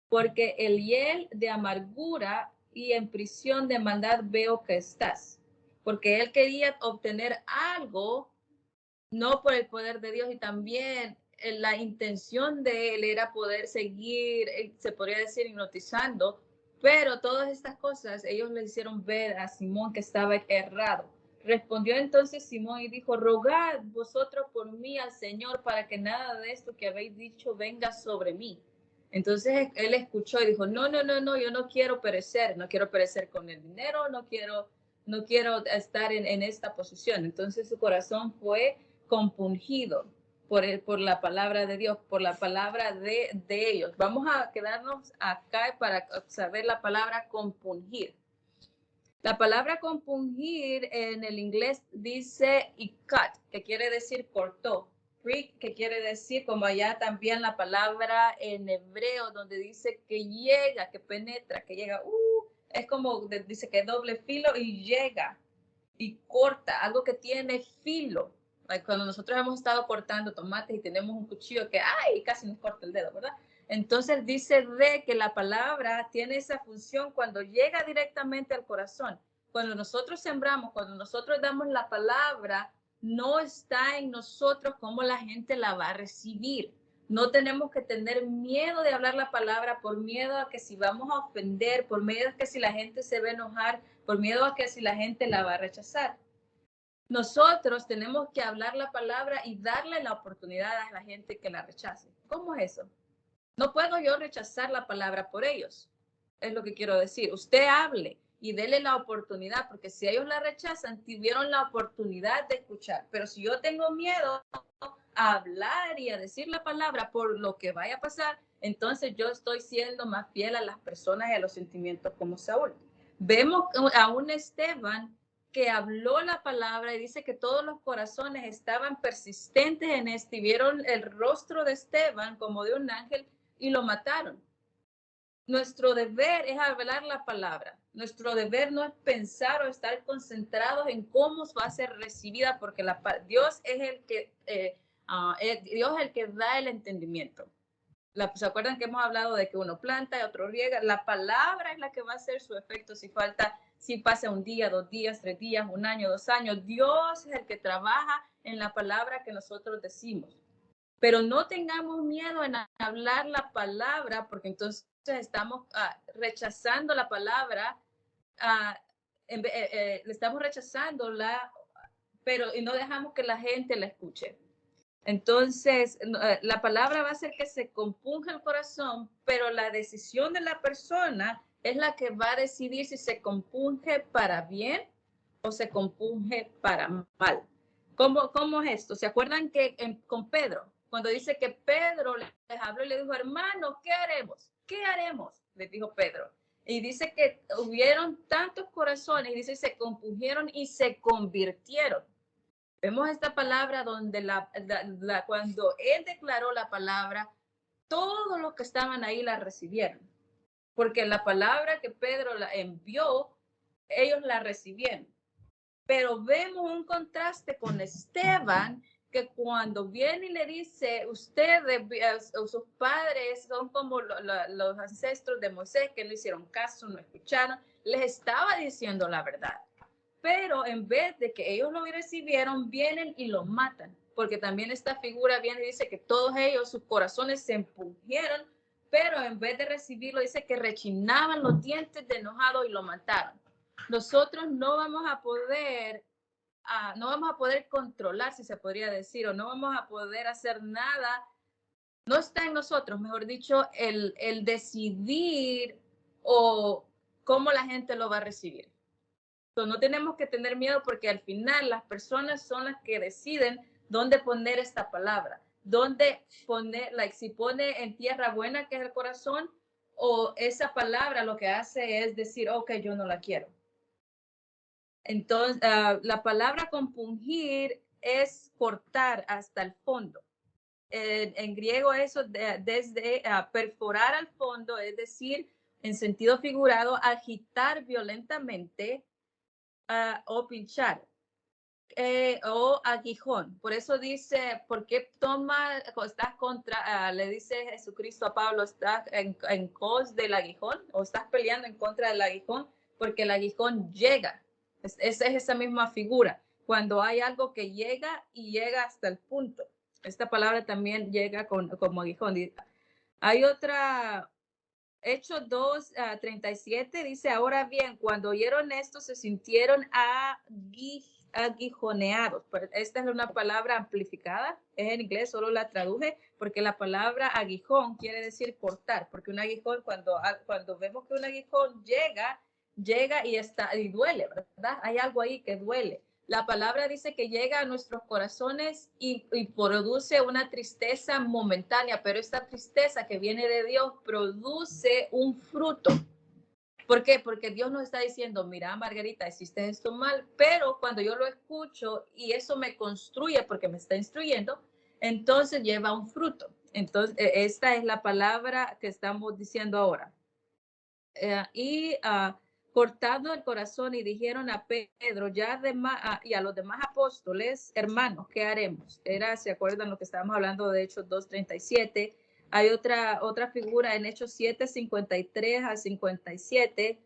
porque el hiel de amargura y en prisión de maldad veo que estás, porque él quería obtener algo, no por el poder de Dios, y también la intención de él era poder seguir, se podría decir, hipnotizando, pero todas estas cosas ellos le hicieron ver a Simón que estaba errado. Respondió entonces Simón y dijo, rogad vosotros por mí al Señor para que nada de esto que habéis dicho venga sobre mí. Entonces él escuchó y dijo, no, yo no quiero perecer con el dinero, no quiero estar en esta posición. Entonces su corazón fue compungido por la palabra de Dios, por la palabra de ellos. Vamos a quedarnos acá para saber la palabra compungir. La palabra compungir en el inglés dice ikat, que quiere decir cortó. Prik, que quiere decir, como allá también la palabra en hebreo, donde dice que llega, que penetra, que llega. Es como dice que doble filo y llega y corta, algo que tiene filo. Cuando nosotros hemos estado cortando tomates y tenemos un cuchillo que casi nos corta el dedo, ¿verdad? Entonces dice de que la palabra tiene esa función cuando llega directamente al corazón. Cuando nosotros sembramos, cuando nosotros damos la palabra, no está en nosotros cómo la gente la va a recibir. No tenemos que tener miedo de hablar la palabra por miedo a que si vamos a ofender, por miedo a que si la gente se va a enojar, por miedo a que si la gente la va a rechazar. Nosotros tenemos que hablar la palabra y darle la oportunidad a la gente que la rechace. ¿Cómo es eso? No puedo yo rechazar la palabra por ellos. Es lo que quiero decir. Usted hable y dele la oportunidad, porque si ellos la rechazan, tuvieron la oportunidad de escuchar. Pero si yo tengo miedo a hablar y a decir la palabra por lo que vaya a pasar, entonces yo estoy siendo más fiel a las personas y a los sentimientos como Saúl. Vemos a un Esteban que habló la palabra y dice que todos los corazones estaban persistentes en esto y vieron el rostro de Esteban como de un ángel y lo mataron. Nuestro deber es hablar la palabra. Nuestro deber no es pensar o estar concentrados en cómo va a ser recibida, porque Dios es el que da el entendimiento. ¿Se acuerdan que hemos hablado de que uno planta y otro riega? La palabra es la que va a hacer su efecto si pasa un día, 2 días, 3 días, 1 año, 2 años. Dios es el que trabaja en la palabra que nosotros decimos. Pero no tengamos miedo en hablar la palabra, porque entonces estamos rechazando la palabra, le estamos rechazándola, pero y no dejamos que la gente la escuche. Entonces, la palabra va a hacer que se compunja el corazón, pero la decisión de la persona es la que va a decidir si se compunge para bien o se compunge para mal. ¿Cómo es esto? ¿Se acuerdan que con Pedro, cuando dice que Pedro les habló y le dijo, hermanos, ¿qué haremos? ¿Qué haremos? Les dijo Pedro. Y dice que hubieron tantos corazones, y dice, se compungieron y se convirtieron. Vemos esta palabra donde cuando él declaró la palabra, todos los que estaban ahí la recibieron. Porque la palabra que Pedro la envió, ellos la recibieron. Pero vemos un contraste con Esteban, que cuando viene y le dice, ustedes, sus padres son como los ancestros de Moisés, que no hicieron caso, no escucharon, les estaba diciendo la verdad. Pero en vez de que ellos lo recibieron, vienen y lo matan. Porque también esta figura viene y dice que todos ellos, sus corazones se empujieron, pero en vez de recibirlo, dice que rechinaban los dientes de enojado y lo mataron. Nosotros no vamos a poder controlar, si se podría decir, o no vamos a poder hacer nada. No está en nosotros, mejor dicho, el decidir o cómo la gente lo va a recibir. No tenemos que tener miedo, porque al final las personas son las que deciden ¿Dónde poner esta palabra? ¿Dónde poner, si pone en tierra buena, que es el corazón, o esa palabra lo que hace es decir, ok, yo no la quiero? Entonces, la palabra compungir es cortar hasta el fondo. En griego eso desde perforar al fondo, es decir, en sentido figurado, agitar violentamente o pinchar. O aguijón. Por eso dice, ¿por qué estás contra, le dice Jesucristo a Pablo, estás en cos del aguijón o estás peleando en contra del aguijón? Porque el aguijón llega. Es esa misma figura. Cuando hay algo que llega y llega hasta el punto. Esta palabra también llega como aguijón. Hay otra, Hechos 2:37 dice, ahora bien, cuando oyeron esto se sintieron aguijoneados. Esta es una palabra amplificada, es en inglés, solo la traduje, porque la palabra aguijón quiere decir cortar, porque un aguijón, cuando vemos que un aguijón llega y duele, ¿verdad? Hay algo ahí que duele. La palabra dice que llega a nuestros corazones y produce una tristeza momentánea, pero esta tristeza que viene de Dios produce un fruto. ¿Por qué? Porque Dios nos está diciendo, mira, Margarita, hiciste esto mal, pero cuando yo lo escucho y eso me construye porque me está instruyendo, entonces lleva un fruto. Entonces, esta es la palabra que estamos diciendo ahora. Cortado el corazón, y dijeron a Pedro y a los demás apóstoles, hermanos, ¿qué haremos? ¿Se acuerdan lo que estábamos hablando de Hechos 2:37? Hay otra figura en Hechos 7:53-57.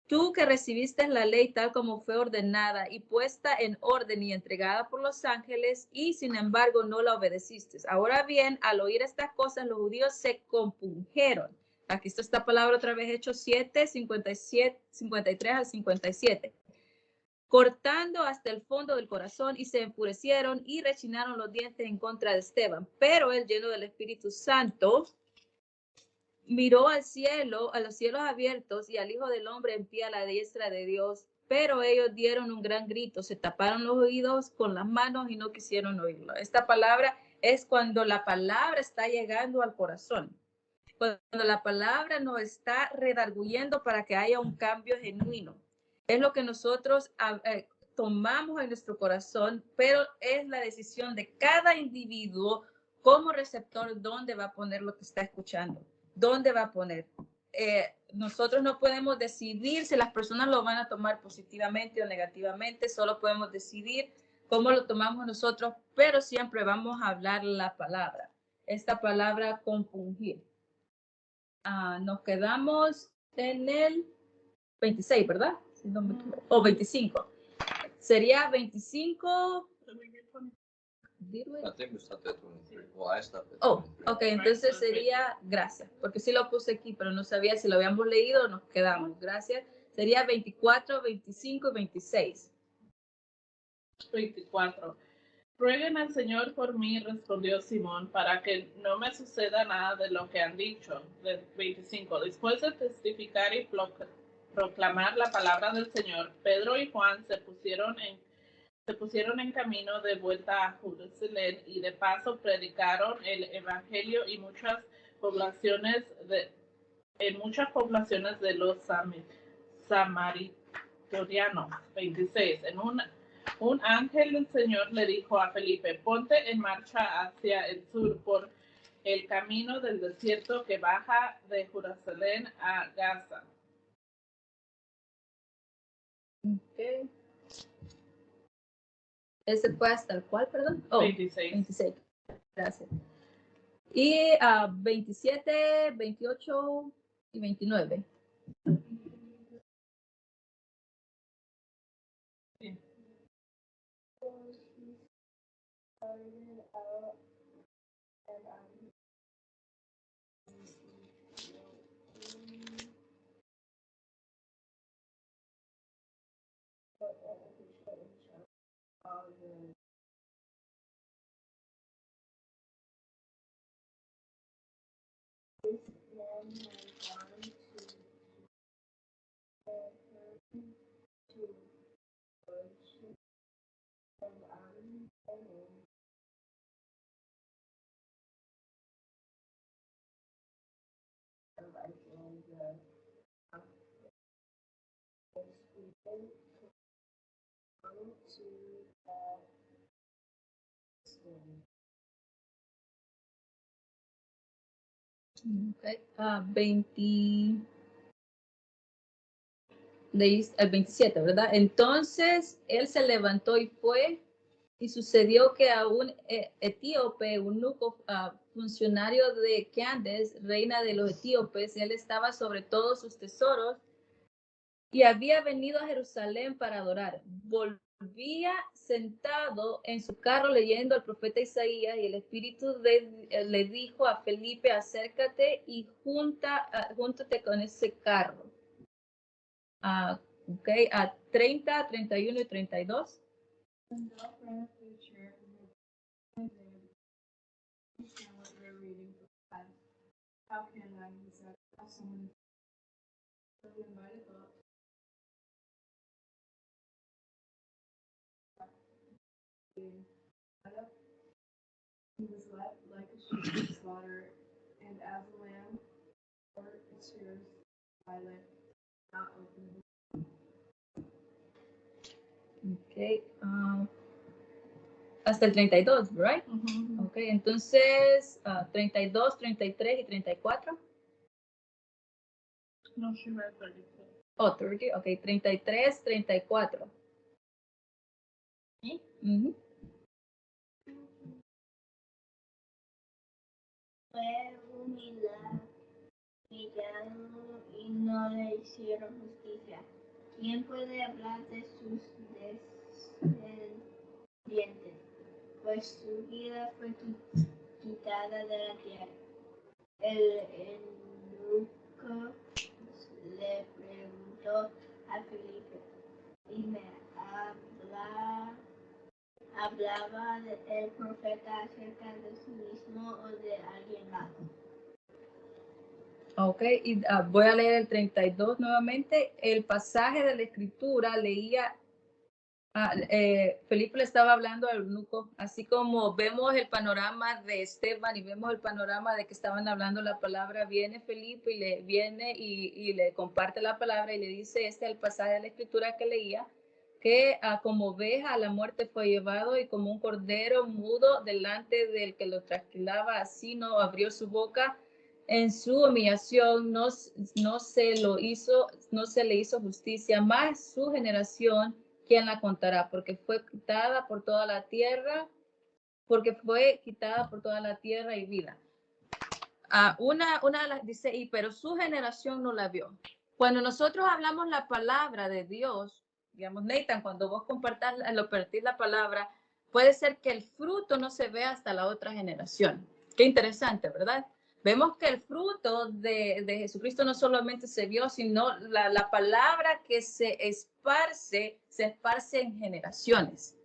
Tú que recibiste la ley tal como fue ordenada y puesta en orden y entregada por los ángeles, y sin embargo no la obedeciste. Ahora bien, al oír estas cosas, los judíos se compungieron. Aquí está esta palabra otra vez, Hechos 7:53-57. Cortando hasta el fondo del corazón, y se enfurecieron y rechinaron los dientes en contra de Esteban. Pero él, lleno del Espíritu Santo, miró al cielo, a los cielos abiertos, y al Hijo del Hombre en pie a la diestra de Dios. Pero ellos dieron un gran grito, se taparon los oídos con las manos y no quisieron oírlo. Esta palabra es cuando la palabra está llegando al corazón. Cuando la palabra nos está redarguyendo para que haya un cambio genuino. Es lo que nosotros tomamos en nuestro corazón, pero es la decisión de cada individuo como receptor dónde va a poner lo que está escuchando, dónde va a poner. Nosotros no podemos decidir si las personas lo van a tomar positivamente o negativamente, solo podemos decidir cómo lo tomamos nosotros, pero siempre vamos a hablar la palabra. Esta palabra compungir. Nos quedamos en el 26, ¿verdad? O 25. Sería 25. I think we stopped at 23. Well, I stopped at 23. Oh, ok, entonces sería, gracias, porque sí lo puse aquí, pero no sabía si lo habíamos leído o nos quedamos. Gracias. Sería 24, 25 y 26. 24. Rueguen al Señor por mí, respondió Simón, para que no me suceda nada de lo que han dicho. 25. Después de testificar y proclamar la palabra del Señor, Pedro y Juan se pusieron en camino de vuelta a Jerusalén, y de paso predicaron el evangelio en muchas poblaciones de los samaritanos. 26. Un ángel del Señor le dijo a Felipe, ponte en marcha hacia el sur por el camino del desierto que baja de Jerusalén a Gaza. Okay. Ese fue hasta el cual, perdón. 26. 26. Gracias. Y 27, 28 y 29. Sí. Okay. 27, ¿verdad? Entonces él se levantó y fue, y sucedió que a un etíope, eunuco, funcionario de Candace, reina de los etíopes, él estaba sobre todos sus tesoros y había venido a Jerusalén para adorar. Volvía sentado en su carro leyendo al profeta Isaías y el Espíritu le dijo a Felipe, acércate y júntate con ese carro. Okay, a 30, 31 y 32. And Belle ran up to the chair and understand what we're reading for class. How can I? He said. Have someone. So he invited Belle. He was led like a sheep to the slaughter, and as a lamb for its shears, silent, not open. Okay, hasta el 32, right? Mhm. Okay, entonces 32, 33 y 34. No, she read 32. Oh, 30, ok, 33, 34. ¿Sí? Ujú. Fue humillado y no le hicieron justicia. ¿Quién puede hablar de sus descendientes? Pues su vida fue quitada de la tierra. El eunuco le preguntó a Felipe, y me hablaba el profeta acerca de sí mismo o de alguien más. Ok, y voy a leer el 32 nuevamente. El pasaje de la escritura leía, Felipe le estaba hablando al eunuco, así como vemos el panorama de Esteban y vemos el panorama de que estaban hablando la palabra, viene Felipe y le viene y le comparte la palabra y le dice, este es el pasaje de la escritura que leía, que como oveja a la muerte fue llevado y como un cordero mudo delante del que lo trasquilaba, así no abrió su boca. En su humillación no se le hizo justicia, más su generación, ¿quién la contará? Porque fue quitada por toda la tierra y vida. Una de las dice, pero su generación no la vio. Cuando nosotros hablamos la palabra de Dios, digamos, Nathan, cuando vos compartís la palabra, puede ser que el fruto no se vea hasta la otra generación. Qué interesante, ¿verdad? Vemos que el fruto de Jesucristo no solamente se vio, sino la palabra que se esparce en generaciones.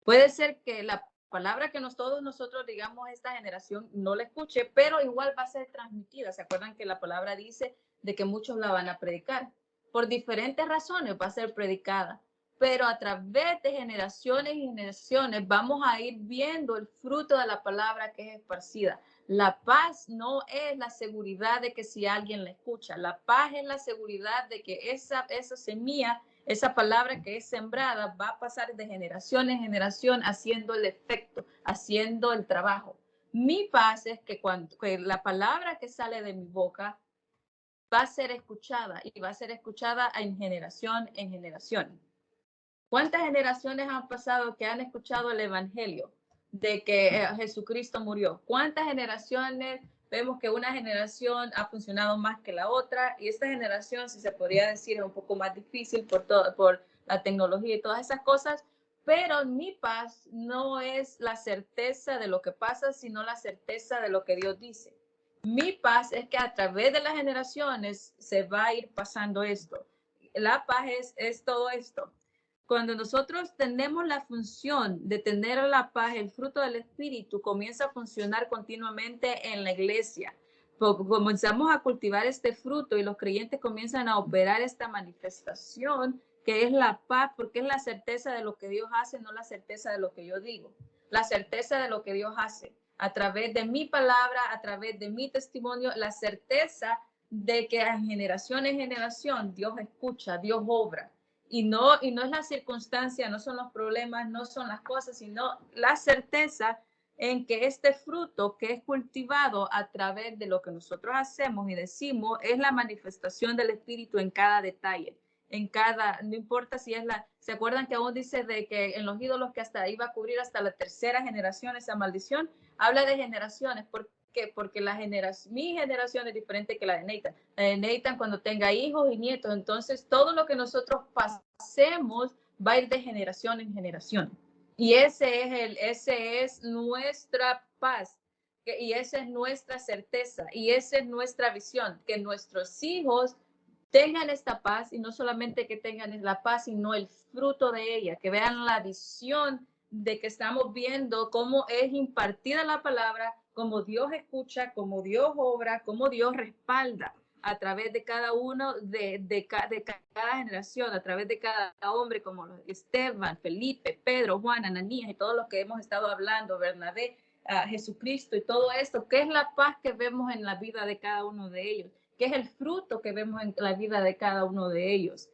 Puede ser que la palabra que todos nosotros digamos esta generación no la escuche, pero igual va a ser transmitida. ¿Se acuerdan que la palabra dice de que muchos la van a predicar? Por diferentes razones va a ser predicada, pero a través de generaciones y generaciones vamos a ir viendo el fruto de la palabra que es esparcida. La paz no es la seguridad de que si alguien la escucha, la paz es la seguridad de que esa semilla, esa palabra que es sembrada va a pasar de generación en generación haciendo el efecto, haciendo el trabajo. Mi paz es que que la palabra que sale de mi boca va a ser escuchada y va a ser escuchada en generación en generación. ¿Cuántas generaciones han pasado que han escuchado el evangelio de que Jesucristo murió? ¿Cuántas generaciones vemos que una generación ha funcionado más que la otra? Y esta generación, si se podría decir, es un poco más difícil por la tecnología y todas esas cosas. Pero mi paz no es la certeza de lo que pasa, sino la certeza de lo que Dios dice. Mi paz es que a través de las generaciones se va a ir pasando esto. La paz es todo esto. Cuando nosotros tenemos la función de tener la paz, el fruto del Espíritu comienza a funcionar continuamente en la iglesia. Comenzamos a cultivar este fruto y los creyentes comienzan a operar esta manifestación que es la paz, porque es la certeza de lo que Dios hace, no la certeza de lo que yo digo. La certeza de lo que Dios hace. A través de mi palabra, a través de mi testimonio, la certeza de que en generación Dios escucha, Dios obra. Y no es la circunstancia, no son los problemas, no son las cosas, sino la certeza en que este fruto que es cultivado a través de lo que nosotros hacemos y decimos es la manifestación del Espíritu en cada detalle, en cada, no importa si es ¿se acuerdan que aún dice de que en los ídolos que hasta iba a cubrir hasta la tercera generación esa maldición? Habla de generaciones, porque mi generación es diferente que la de Nathan. La de Nathan cuando tenga hijos y nietos, entonces todo lo que nosotros pasemos va a ir de generación en generación. Y ese es nuestra paz, y esa es nuestra certeza, y esa es nuestra visión, que nuestros hijos tengan esta paz, y no solamente que tengan la paz, sino el fruto de ella, que vean la visión de que estamos viendo cómo es impartida la palabra, cómo Dios escucha, cómo Dios obra, cómo Dios respalda a través de cada uno de cada generación, a través de cada hombre, como Esteban, Felipe, Pedro, Juan, Ananías y todos los que hemos estado hablando, Bernabé, Jesucristo y todo esto, ¿qué es la paz que vemos en la vida de cada uno de ellos? ¿Qué es el fruto que vemos en la vida de cada uno de ellos?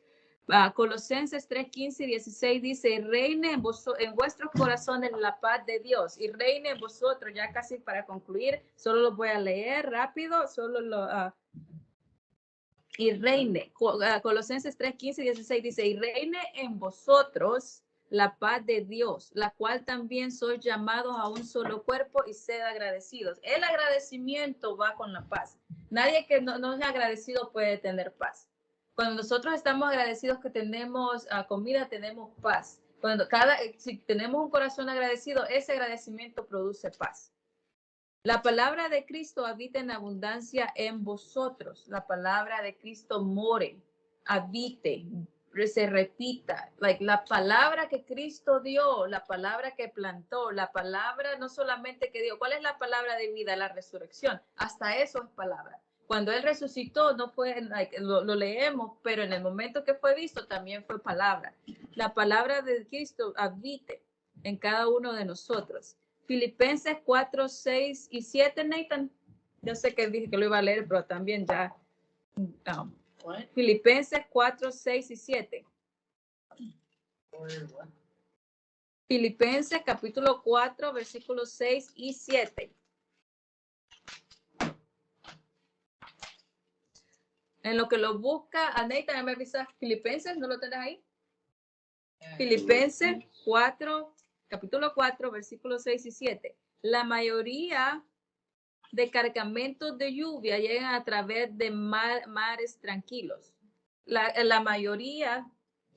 Colosenses 3:15 y 16 dice, reine en vuestros corazones la paz de Dios, y reine en vosotros. Ya casi para concluir, solo lo voy a leer rápido, y reine, Colosenses 3:15 y 16 dice, y reine en vosotros la paz de Dios, la cual también sois llamados a un solo cuerpo, y sed agradecidos. El agradecimiento va con la paz. Nadie que no es agradecido puede tener paz. Cuando nosotros estamos agradecidos que tenemos comida, tenemos paz. Si tenemos un corazón agradecido, ese agradecimiento produce paz. La palabra de Cristo habita en abundancia en vosotros. La palabra de Cristo more, habite, se repita. La palabra que Cristo dio, la palabra que plantó, la palabra no solamente que dio. ¿Cuál es la palabra de vida? La resurrección. Hasta eso es palabra. Cuando Él resucitó, no fue, lo leemos, pero en el momento que fue visto también fue palabra. La palabra de Cristo habite en cada uno de nosotros. Filipenses 4, 6 y 7, Nathan. Yo sé que dije que lo iba a leer, pero también ya. Filipenses 4, 6 y 7. Filipenses capítulo 4, versículos 6 y 7. En lo que lo busca, a Nathan me avisa, Filipenses, ¿no lo tenés ahí? Filipenses 4, capítulo 4, versículos 6 y 7. La mayoría de cargamentos de lluvia llegan a través de mares tranquilos. La mayoría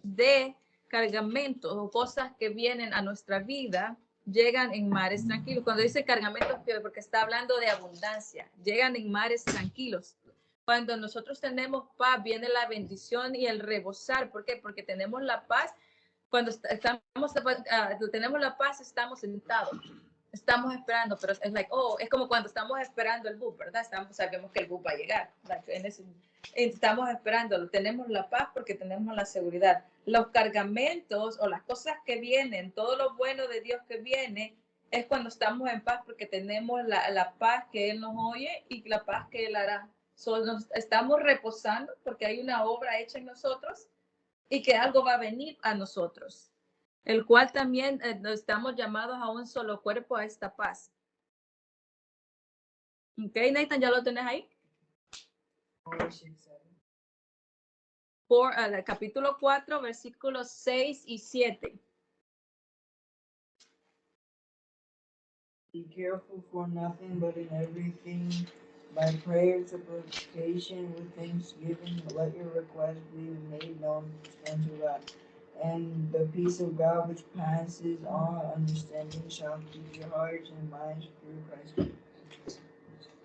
de cargamentos o cosas que vienen a nuestra vida llegan en mares tranquilos. Cuando dice cargamentos, porque está hablando de abundancia, llegan en mares tranquilos. Cuando nosotros tenemos paz, viene la bendición y el rebosar. ¿Por qué? Porque tenemos la paz. Cuando tenemos la paz, estamos sentados. Estamos esperando, pero es como cuando estamos esperando el bus, ¿verdad? Sabemos que el bus va a llegar. Estamos esperando, tenemos la paz porque tenemos la seguridad. Los cargamentos o las cosas que vienen, todo lo bueno de Dios que viene, es cuando estamos en paz porque tenemos la paz que Él nos oye y la paz que Él hará. Estamos reposando porque hay una obra hecha en nosotros y que algo va a venir a nosotros, el cual también estamos llamados a un solo cuerpo, a esta paz. Ok, Nathan, ¿ya lo tenés ahí? Capítulo 4, versículos 6 y 7. Be careful for nothing, but in everything, by prayer and supplication with thanksgiving, let your requests be made known unto God. And the peace of God, which passes all understanding, shall keep your hearts and minds through Christ.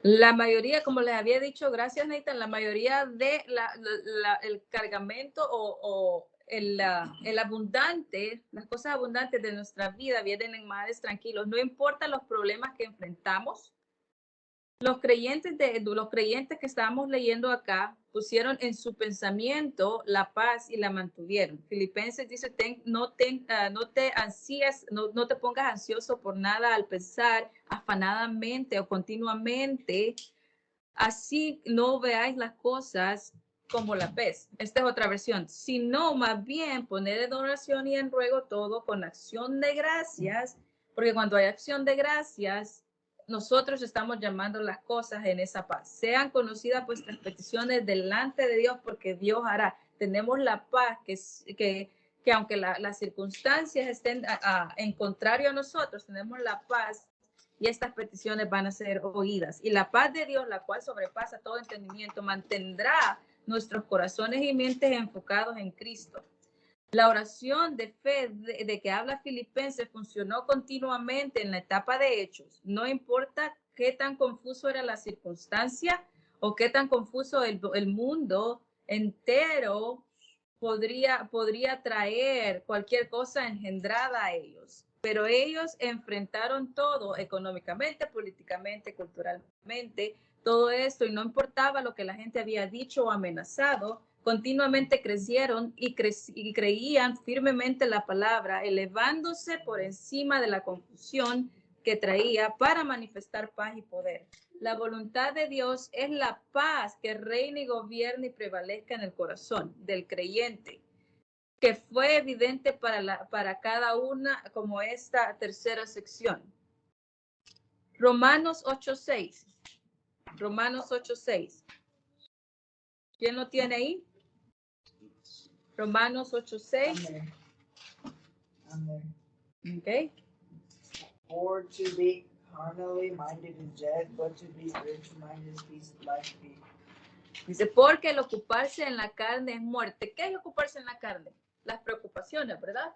La mayoría, como les había dicho, gracias Nathan, la mayoría de el cargamento o el abundante, las cosas abundantes de nuestra vida vienen en mares tranquilos. No importa los problemas que enfrentamos. Los creyentes que estábamos leyendo acá pusieron en su pensamiento la paz y la mantuvieron. Filipenses dice, no te pongas ansioso por nada al pensar afanadamente o continuamente Así no veáis las cosas como la ves. Esta es otra versión. Sino más bien poner en oración y en ruego todo con acción de gracias, porque cuando hay acción de gracias, nosotros estamos llamando las cosas en esa paz. Sean conocidas vuestras peticiones delante de Dios, porque Dios hará. Tenemos la paz que aunque las circunstancias estén en contrario a nosotros, tenemos la paz y estas peticiones van a ser oídas. Y la paz de Dios, la cual sobrepasa todo entendimiento, mantendrá nuestros corazones y mentes enfocados en Cristo. La oración de fe de que habla Filipenses funcionó continuamente en la etapa de Hechos. No importa qué tan confuso era la circunstancia o qué tan confuso el mundo entero podría traer cualquier cosa engendrada a ellos. Pero ellos enfrentaron todo económicamente, políticamente, culturalmente, todo esto, y no importaba lo que la gente había dicho o amenazado, continuamente crecieron y creían firmemente la palabra, elevándose por encima de la confusión que traía para manifestar paz y poder. La voluntad de Dios es la paz que reine y gobierne y prevalezca en el corazón del creyente, que fue evidente para cada una, como esta tercera sección. Romanos 8:6. Romanos 8:6. ¿Quién lo tiene ahí? Romanos 8:6. I'm there. Okay. For to be carnally minded is death, but to be spiritual minded is peace, life, peace. Dice, porque el ocuparse en la carne es muerte. ¿Qué es ocuparse en la carne? Las preocupaciones, ¿verdad?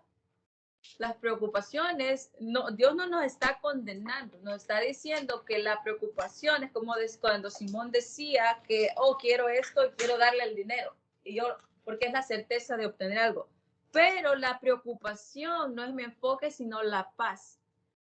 Las preocupaciones, no, Dios no nos está condenando, nos está diciendo que la preocupación es como cuando Simón decía que, oh, quiero esto y quiero darle el dinero. Y yo, porque es la certeza de obtener algo. Pero la preocupación no es mi enfoque, sino la paz.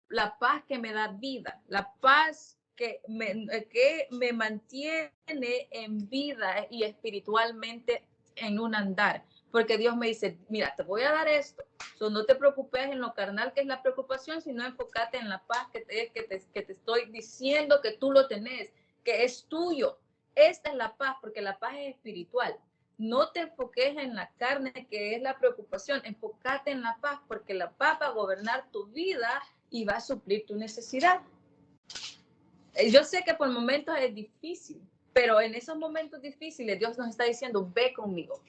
La paz que me da vida, la paz que me mantiene en vida y espiritualmente en un andar. Porque Dios me dice, mira, te voy a dar esto. So, no te preocupes en lo carnal que es la preocupación, sino enfócate en la paz que te estoy diciendo que tú lo tenés, que es tuyo. Esta es la paz, porque la paz es espiritual. No te enfoques en la carne, que es la preocupación. Enfócate en la paz, porque la paz va a gobernar tu vida y va a suplir tu necesidad. Yo sé que por momentos es difícil, pero en esos momentos difíciles Dios nos está diciendo, ve conmigo.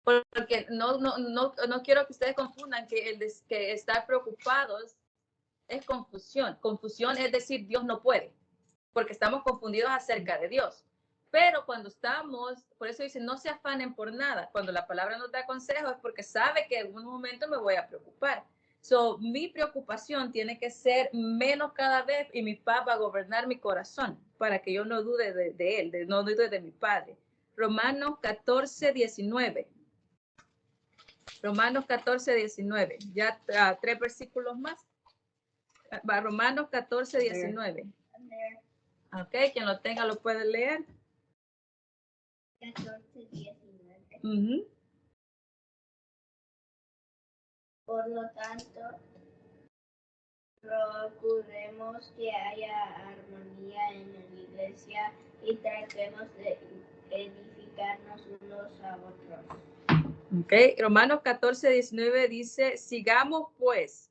Porque no quiero que ustedes confundan que que estar preocupados es confusión. Confusión es decir, Dios no puede, porque estamos confundidos acerca de Dios. Pero cuando estamos, por eso dice, no se afanen por nada. Cuando la palabra nos da consejo es porque sabe que en algún momento me voy a preocupar. So, mi preocupación tiene que ser menos cada vez y mi paz va a gobernar mi corazón para que yo no dude de él, no dude de mi Padre. Romanos 14:19. Romanos 14:19. Ya 3 versículos más. Va, Romanos 14:19. Ok, quien lo tenga lo puede leer. 14:19. Por lo tanto, procuremos que haya armonía en la iglesia y tratemos de edificarnos unos a otros. Ok, Romanos 14:19 dice, sigamos pues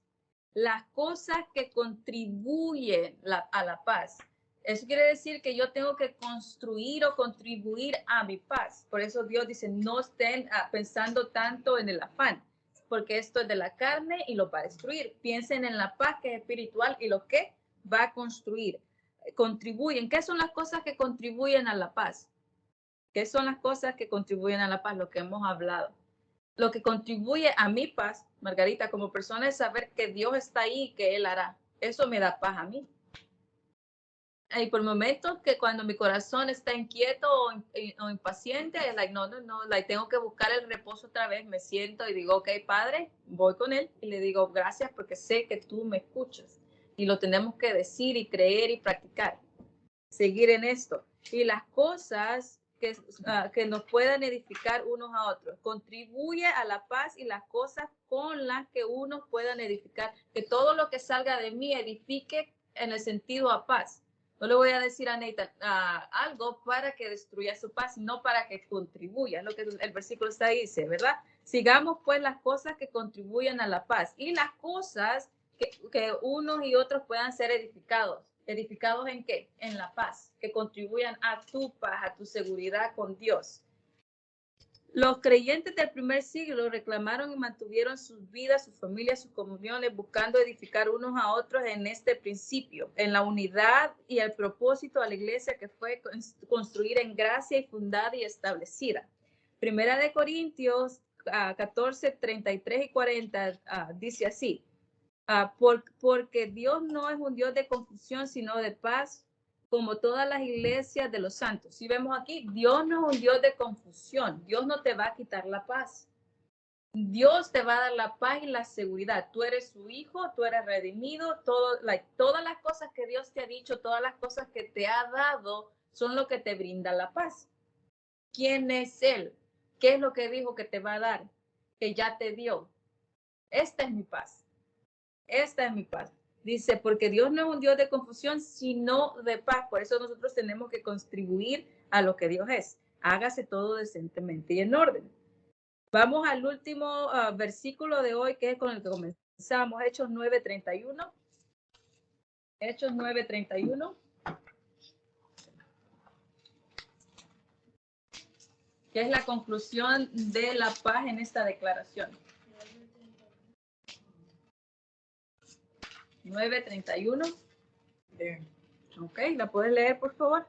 las cosas que contribuyen a la paz. Eso quiere decir que yo tengo que construir o contribuir a mi paz. Por eso Dios dice, no estén pensando tanto en el afán, porque esto es de la carne y lo va a destruir. Piensen en la paz que es espiritual y lo que va a construir. Contribuyen. ¿Qué son las cosas que contribuyen a la paz? ¿Qué son las cosas que contribuyen a la paz? Lo que hemos hablado. Lo que contribuye a mi paz, Margarita, como persona, es saber que Dios está ahí y que Él hará. Eso me da paz a mí. Y por momentos que cuando mi corazón está inquieto o impaciente, es like, no, like, tengo que buscar el reposo otra vez, me siento y digo, ok, Padre, voy con Él y le digo, gracias porque sé que tú me escuchas. Y lo tenemos que decir y creer y practicar. Seguir en esto. Y las cosas que nos puedan edificar unos a otros. Contribuye a la paz y las cosas con las que unos puedan edificar. Que todo lo que salga de mí edifique en el sentido a paz. No le voy a decir a Nathan algo para que destruya su paz, no para que contribuya, es lo que el versículo está ahí, dice, ¿verdad? Sigamos pues las cosas que contribuyan a la paz y las cosas que unos y otros puedan ser edificados. ¿Edificados en qué? En la paz, que contribuyan a tu paz, a tu seguridad con Dios. Los creyentes del primer siglo reclamaron y mantuvieron sus vidas, sus familias, sus comuniones, buscando edificar unos a otros en este principio, en la unidad y el propósito de la iglesia que fue construir en gracia y fundada y establecida. Primera de Corintios 14, 33 y 40 dice así, porque Dios no es un Dios de confusión, sino de paz, como todas las iglesias de los santos. Si vemos aquí, Dios no es un Dios de confusión. Dios no te va a quitar la paz. Dios te va a dar la paz y la seguridad. Tú eres su hijo, tú eres redimido. Todas las cosas que Dios te ha dicho, todas las cosas que te ha dado, son lo que te brinda la paz. ¿Quién es Él? ¿Qué es lo que dijo que te va a dar? Que ya te dio. Esta es mi paz. Esta es mi paz. Dice, porque Dios no es un Dios de confusión, sino de paz. Por eso nosotros tenemos que contribuir a lo que Dios es. Hágase todo decentemente y en orden. Vamos al último versículo de hoy, que es con el que comenzamos. Hechos 9:31. Hechos 9:31. Que es la conclusión de la paz en esta declaración. 9:31. There. Ok, ¿la puedes leer, por favor?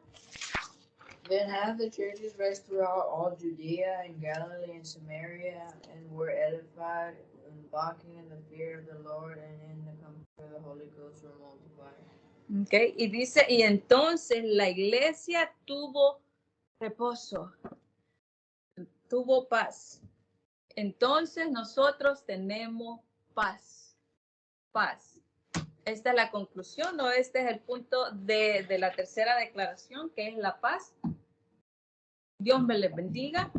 Then have the churches rest throughout all Judea and Galilee and Samaria, and were edified, and walking in the fear of the Lord, and in the comfort of the Holy Ghost were multiplied. Ok, y dice, y entonces la iglesia tuvo reposo, tuvo paz. Entonces nosotros tenemos paz, paz. Esta es la conclusión, ¿no? Este es el punto de la tercera declaración, que es la paz. Dios me les bendiga.